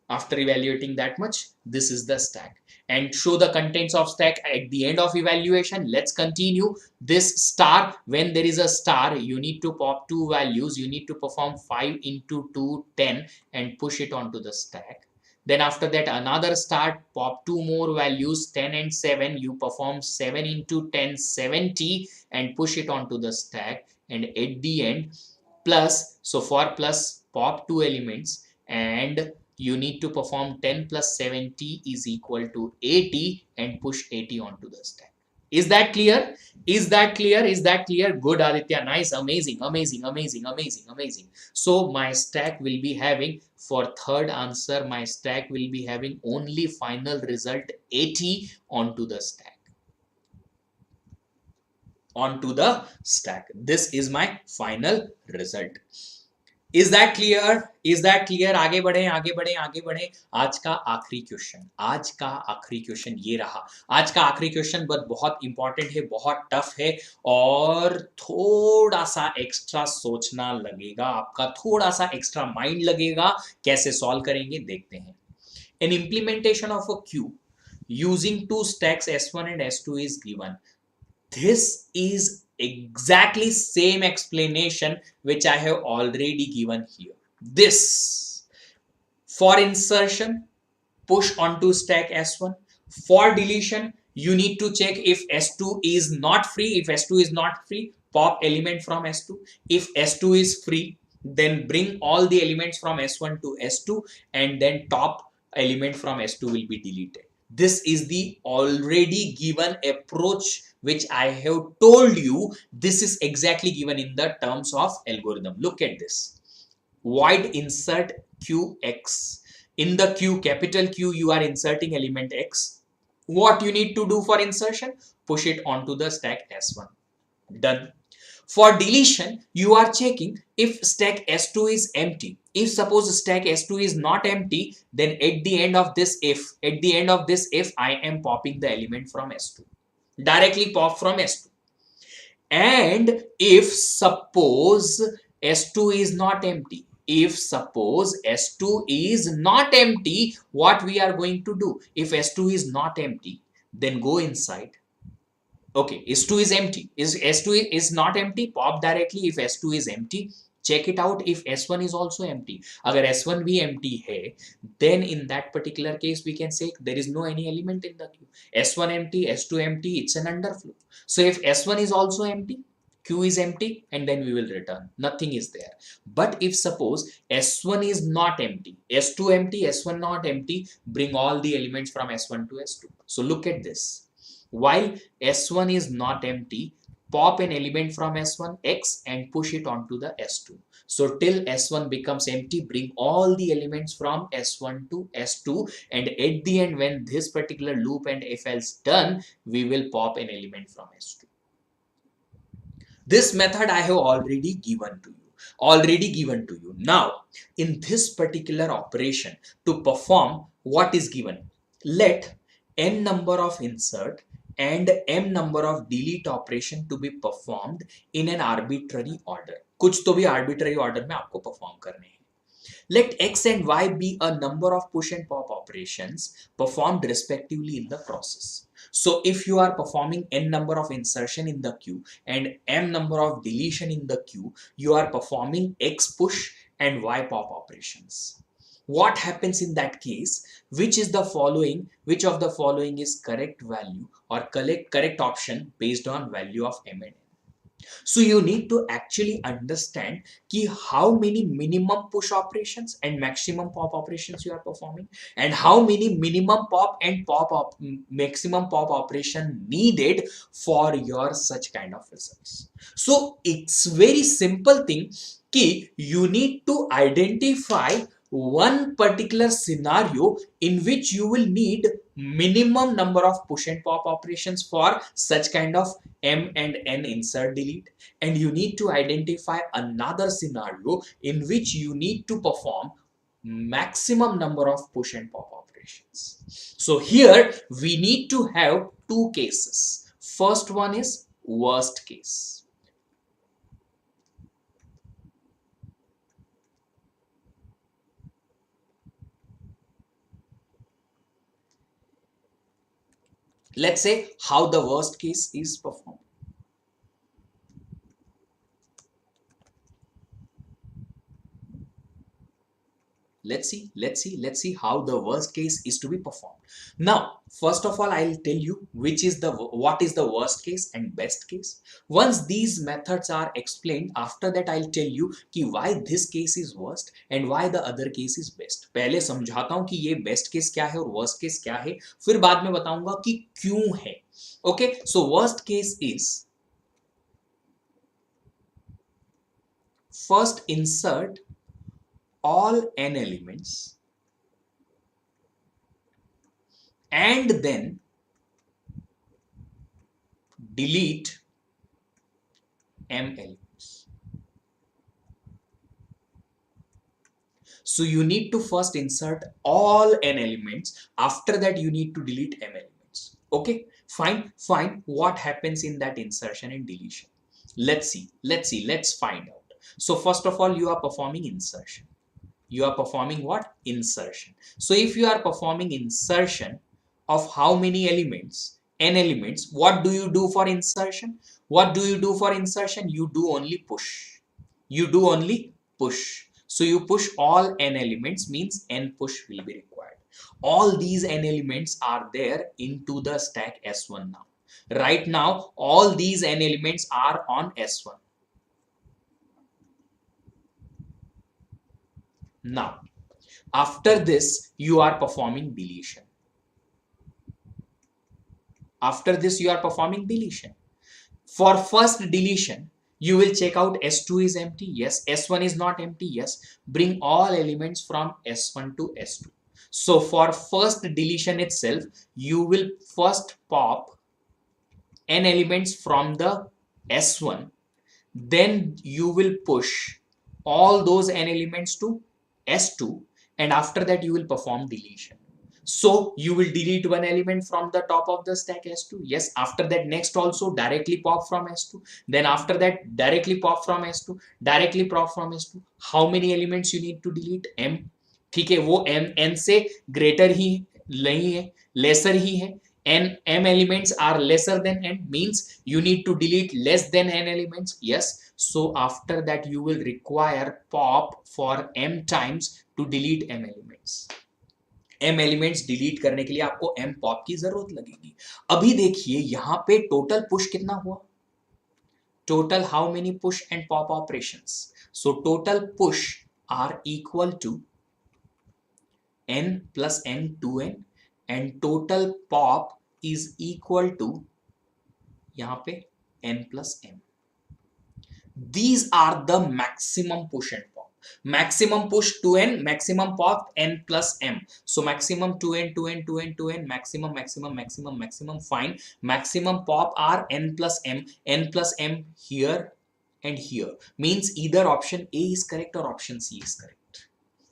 After evaluating that much, this is the stack. And show the contents of stack at the end of evaluation. Let's continue. This star, when there is a star, you need to pop 2 values. You need to perform 5 into 2, 10, and push it onto the stack. Then after that, another star, pop 2 more values, 10 and 7. You perform 7 into 10, 70, and push it onto the stack. And at the end, plus, so for plus, pop 2 elements, and you need to perform 10 plus 70 is equal to 80, and push 80 onto the stack. Is that clear? Is that clear? Is that clear? Good, Aditya. Nice. Amazing. Amazing. Amazing. Amazing. Amazing. So my stack will be having, for third answer, my stack will be having only final result 80 onto the stack. Onto the stack. This is my final result. Is that clear? Is that clear? आगे बढ़े, आगे बढ़े, आगे बढ़े. आज का आखिरी question ये रहा. आज का आखिरी क्वेश्चन बहुत इंपॉर्टेंट है, बहुत टफ है, और थोड़ा सा एक्स्ट्रा सोचना लगेगा आपका, थोड़ा सा एक्स्ट्रा माइंड लगेगा. कैसे सॉल्व करेंगे देखते हैं. An implementation of a queue using 2 stacks S1 and S2 is given. This is exactly same explanation which I have already given here. This, for insertion, push onto stack S1. For deletion, you need to check if S2 is not free. If S2 is not free, pop element from S2. If S2 is free, then bring all the elements from S1 to S2, and then top element from S2 will be deleted. This is the already given approach which I have told you. This is exactly given in the terms of algorithm. Look at this. Void insert QX. In the Q, capital Q, you are inserting element X. What you need to do for insertion? Push it onto the stack S1. Done. For deletion, you are checking if stack S2 is empty. If suppose stack S2 is not empty, then at the end of this if, I am popping the element from S2. Directly pop from S2. And if suppose S2 is not empty, what we are going to do? If S2 is not empty, then go inside. Okay, S2 is empty. Is S2 is not empty? Pop directly. If S2 is empty, check it out if S1 is also empty. Agar S1 भी empty hai, then in that particular case we can say there is no any element in the queue. S1 empty, S2 empty, it's an underflow. So if S1 is also empty, queue is empty, and then we will return. Nothing is there. But if suppose S1 is not empty, S2 empty, S1 not empty, bring all the elements from S1 to S2. So look at this. While S1 is not empty, pop an element from S1 X and push it onto the S2. So till S1 becomes empty, bring all the elements from S1 to S2, and at the end when this particular loop and if else done, we will pop an element from S2. This method I have already given to you. Now, in this particular operation, to perform what is given, let n number of insert and m number of delete operation to be performed in an arbitrary order. कुछ तो भी arbitrary order में आपको perform करने हैं. Let x and y be a number of push and pop operations performed respectively in the process. So if you are performing n number of insertion in the queue and m number of deletion in the queue, you are performing x push and y pop operations. What happens in that case? Which of the following is correct value or correct option based on value of m and n? So you need to actually understand ki how many minimum push operations and maximum pop operations you are performing, and how many minimum pop and maximum pop operation needed for your such kind of results. So it's very simple thing ki you need to identify one particular scenario in which you will need minimum number of push and pop operations for such kind of m and n insert delete, and you need to identify another scenario in which you need to perform maximum number of push and pop operations. So here we need to have two cases. First one is worst case. Let's say how the worst case is performed. Let's see how the worst case is to be performed. Now, first of all, I'll tell you what is the worst case and best case. Once these methods are explained, after that I'll tell you कि why this case is worst and why the other case is best. पहले समझाता हूं कि ये best case क्या है और worst case क्या है, फिर बाद में बताऊंगा कि क्यों है. Okay, so worst case is first insert all n elements and then delete m elements. So you need to first insert all n elements, after that you need to delete m elements. Okay, fine. What happens in that insertion and deletion? Let's find out. So first of all, you are performing insertion. You are performing what? Insertion. So if you are performing insertion of how many elements? N elements. What do you do for insertion? You do only push. So you push all n elements, means n push will be required. All these n elements are there into the stack S1 now. Right now, all these n elements are on S1. Now, after this, you are performing deletion. For first deletion, you will check out S2 is empty. Yes. S1 is not empty. Yes. Bring all elements from S1 to S2. So for first deletion itself, you will first pop n elements from the S1, then you will push all those n elements to S2, and after that you will perform deletion. So you will delete one element from the top of the stack S2. Yes, after that next also directly pop from S2. Then after that directly pop from S2, directly pop from S2. How many elements you need to delete? M. ठीक है, वो n से greater ही नहीं है, lesser ही है. M elements are lesser than n, means you need to delete less than n elements. Yes, so after that you will require pop for m times to delete m elements. m elements delete करने के लिए आपको m pop की जरूरत लगेगी. अभी देखिए यहां पे टोटल पुश कितना हुआ, total how many push and pop operations. So total push are equal to n plus n 2n and total pop is equal to यहां पे n plus m. These are the maximum push and pop. Maximum push 2n, maximum pop n plus m. So maximum 2n, 2n, 2n, 2n, maximum, maximum, maximum, maximum. Fine. Maximum pop are n plus m here and here. Means either option A is correct or option C is correct.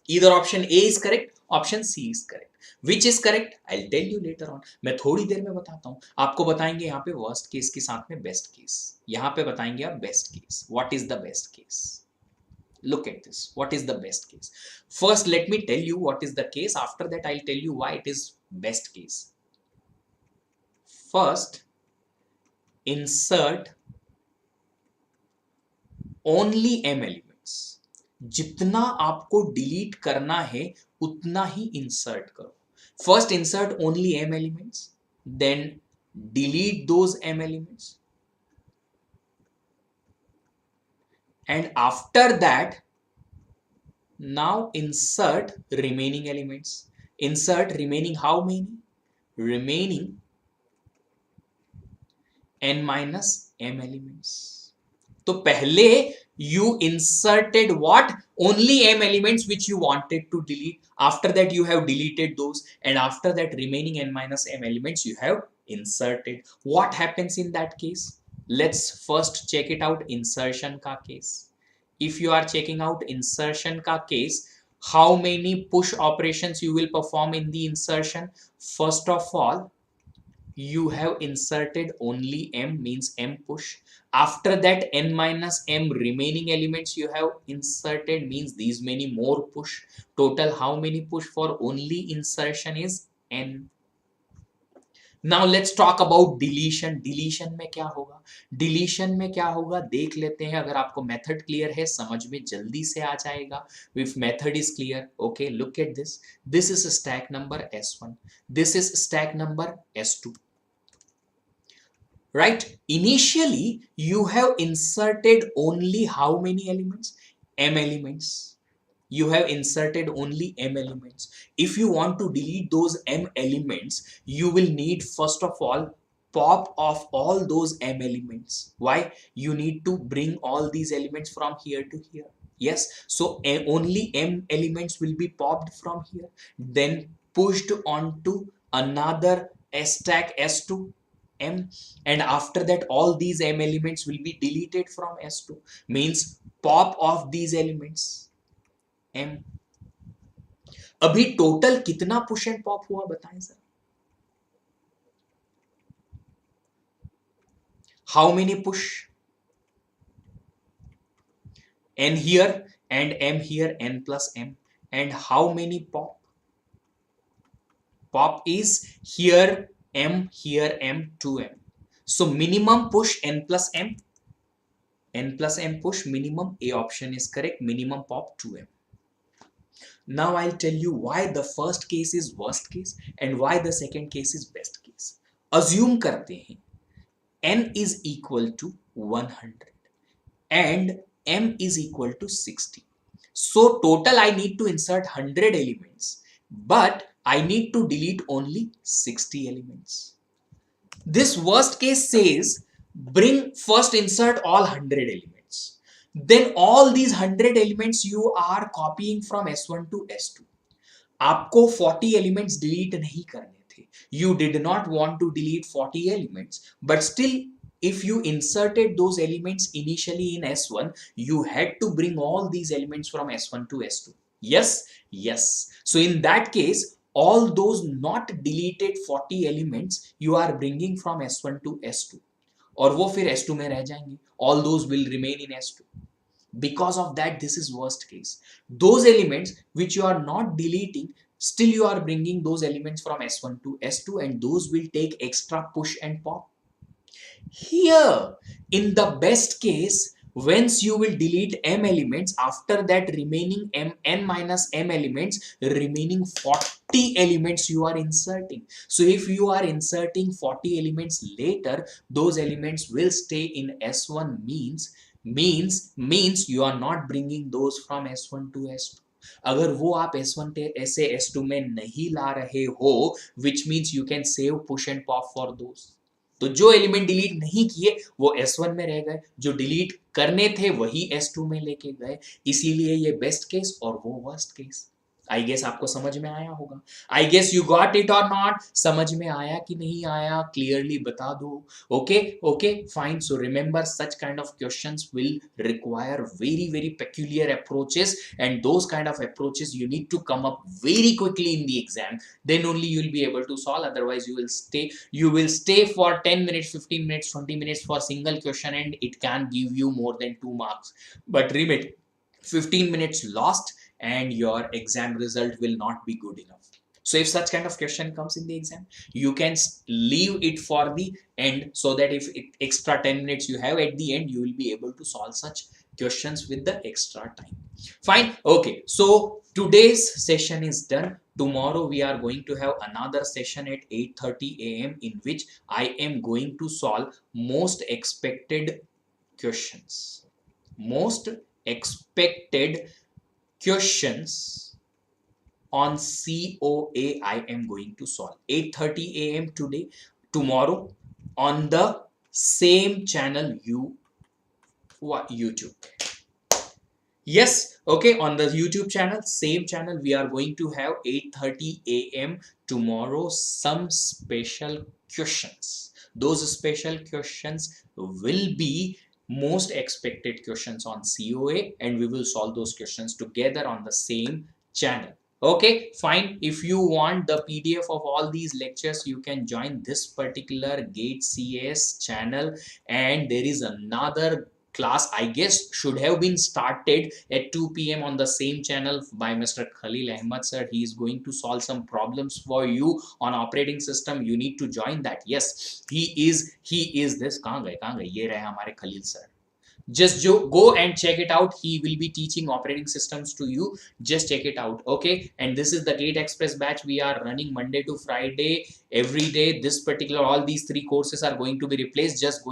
Either option A is correct, option C is correct. Which is correct? I'll tell you later on. मैं थोड़ी देर में बताता हूँ. आपको बताएंगे यहाँ पे worst case के साथ में बेस्ट केस. यहाँ पे बताएंगे आप best case. What is the best case? Look at this. What is the best case? First, let me tell you what is the case. After that, I'll tell you why it is best case. First, insert only m elements. जितना आपको delete करना है उतना ही insert करो. First insert only m elements, then delete those m elements, and after that now insert remaining elements. Insert remaining how many? Remaining n minus m elements. तो पहले you inserted what? Only m elements which you wanted to delete. After that you have deleted those, and after that remaining n minus m elements you have inserted. What happens in that case? Let's first check it out. Insertion ka case. If you are checking out insertion ka case, how many push operations you will perform in the insertion? First of all, you have inserted only m, means m push. After that n minus m remaining elements you have inserted, means these many more push. Total how many push for only insertion is n. Now let's talk about deletion. Deletion में क्या होगा? Deletion में क्या होगा देख लेते हैं. अगर आपको method clear है, समझ में जल्दी से आ जाएगा. If method is clear, okay, look at this. This is stack number S1. This is stack number S2. Right? Initially, you have inserted only how many elements? M elements. You have inserted only m elements. If you want to delete those m elements, you will need first of all pop of all those m elements. Why? You need to bring all these elements from here to here. Yes, so only m elements will be popped from here, then pushed onto another stack S2 m, and after that all these m elements will be deleted from S2. Means pop of these elements m. अभी total कितना push and pop हुआ बताएं sir. How many push? n here and m here, n plus m. And how many pop? Pop is here m, here m, 2m. So minimum push n plus m. N plus m push minimum. A option is correct. Minimum pop 2m. Now I'll tell you why the first case is worst case and why the second case is best case. Assume करते हैं n is equal to 100 and m is equal to 60. So total I need to insert 100 elements, but I need to delete only 60 elements. This worst case says bring first insert all 100 elements. Then all these 100 elements you are copying from S1 to S2. आपको 40 elements delete नहीं करने थे. You did not want to delete 40 elements, but still if you inserted those elements initially in S1, you had to bring all these elements from S1 to S2. Yes, yes. So in that case, all those not deleted 40 elements you are bringing from S1 to S2, और वो फिर S2 में रह जाएंगे. All those will remain in S2. Because of that, this is worst case. Those elements which you are not deleting, still you are bringing those elements from S1 to S2, and those will take extra push and pop. Here, in the best case, once you will delete m elements, after that remaining n minus m elements, remaining 40 elements you are inserting. So if you are inserting 40 elements later, those elements will stay in S1, means you are not bringing those from S1 to S2. अगर वो आप S1 से S2 में नहीं ला रहे हो, which means you can save push and pop for those. तो जो एलिमेंट डिलीट नहीं किए वो S1 में रह गए, जो डिलीट करने थे वही S2 में लेके गए. इसीलिए ये बेस्ट केस और वो वर्स्ट केस. आई गेस आपको समझ में आया होगा. I guess you got it और नॉट. समझ में आया कि नहीं आया, क्लियरली बता दो. Okay okay fine. So remember, such kind of questions will require very very peculiar approaches, and those kind of approaches you need to come up very quickly in the exam. Then only you will be able to solve. Otherwise you will stay for 10 minutes, 15 minutes, 20 minutes for single question, and it can give you more than 2 marks. But remember, 15 minutes lost and your exam result will not be good enough. So if such kind of question comes in the exam, you can leave it for the end, so that if extra 10 minutes you have at the end, you will be able to solve such questions with the extra time. Fine. Okay, so today's session is done. Tomorrow we are going to have another session at 8:30 a.m. in which I am going to solve most expected questions. Most expected questions on COA I am going to solve. 8:30 a.m. today. Tomorrow on the same channel, YouTube. Yes, okay, on the YouTube channel, same channel, we are going to have 8:30 a.m. tomorrow some special questions. Those special questions will be most expected questions on COA, and we will solve those questions together on the same channel. Okay, fine. If you want the PDF of all these lectures, you can join this particular GATE CS channel, and there is another class, I guess should have been started at 2 p.m. on the same channel by Mr. Khalil Ahmed sir. He is going to solve some problems for you on operating system. You need to join that. Yes, he is this. कहाँ गए ये रहे हमारे Khalil sir. Just go and check it out. He will be teaching operating systems to you. Just check it out. Okay, and this is the GATE Express batch. We are running Monday to Friday every day. This particular, all these 3 courses are going to be replaced, just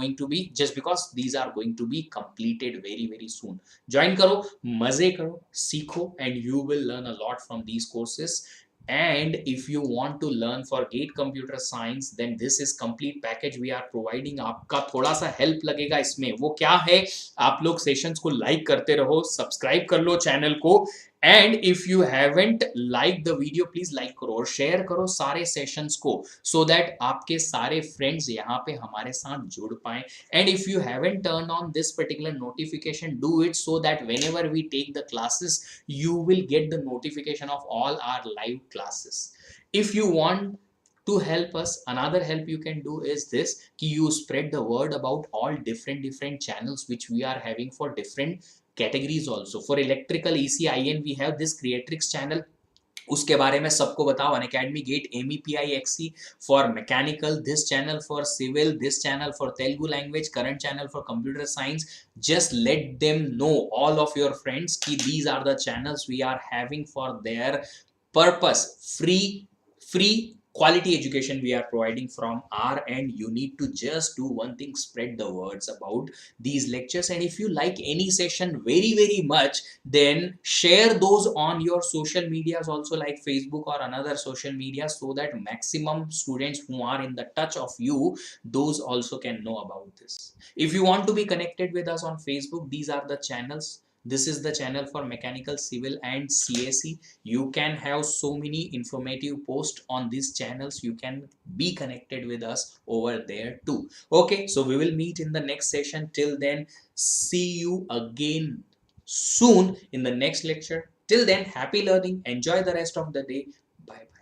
because these are going to be completed very very soon. Join karo, maze karo, सीखो, and you will learn a lot from these courses. And if you want to learn for GATE Computer Science, then this is complete package we are providing. आपका थोड़ा सा help लगेगा इसमें. वो क्या है, आप लोग सेशंस को लाइक करते रहो, सब्सक्राइब कर लो चैनल को, and if you haven't like the video, please like करो और शेयर करो सारे सेशंस को, सो दैट आपके सारे फ्रेंड्स यहाँ पे हमारे साथ जुड़ पाए. And if you haven't turn on this particular notification, do it, so that whenever we take the classes, you will get the notification of all our live classes. If you want to help us, another help you can do is this, कि you spread the word about all different channels which we are having for different categories also. For electrical ECIN we have this Creatrix channel, उसके बारे में सबको बताओ. Unacademy GATE MEPI XC for mechanical, this channel for civil, this channel for Telugu language, current channel for computer science. Just let them know, all of your friends, कि these are the channels we are having for their purpose. Free quality education we are providing from our end. You need to just do one thing, spread the words about these lectures. And if you like any session very much, then share those on your social medias also, like Facebook or another social media, so that maximum students who are in the touch of you, those also can know about this. If you want to be connected with us on Facebook, these are the channels. This is the channel for mechanical, civil and CSE. You can have so many informative posts on these channels. You can be connected with us over there too. Okay, so we will meet in the next session. Till then, see you again soon in the next lecture. Till then, happy learning. Enjoy the rest of the day. Bye bye.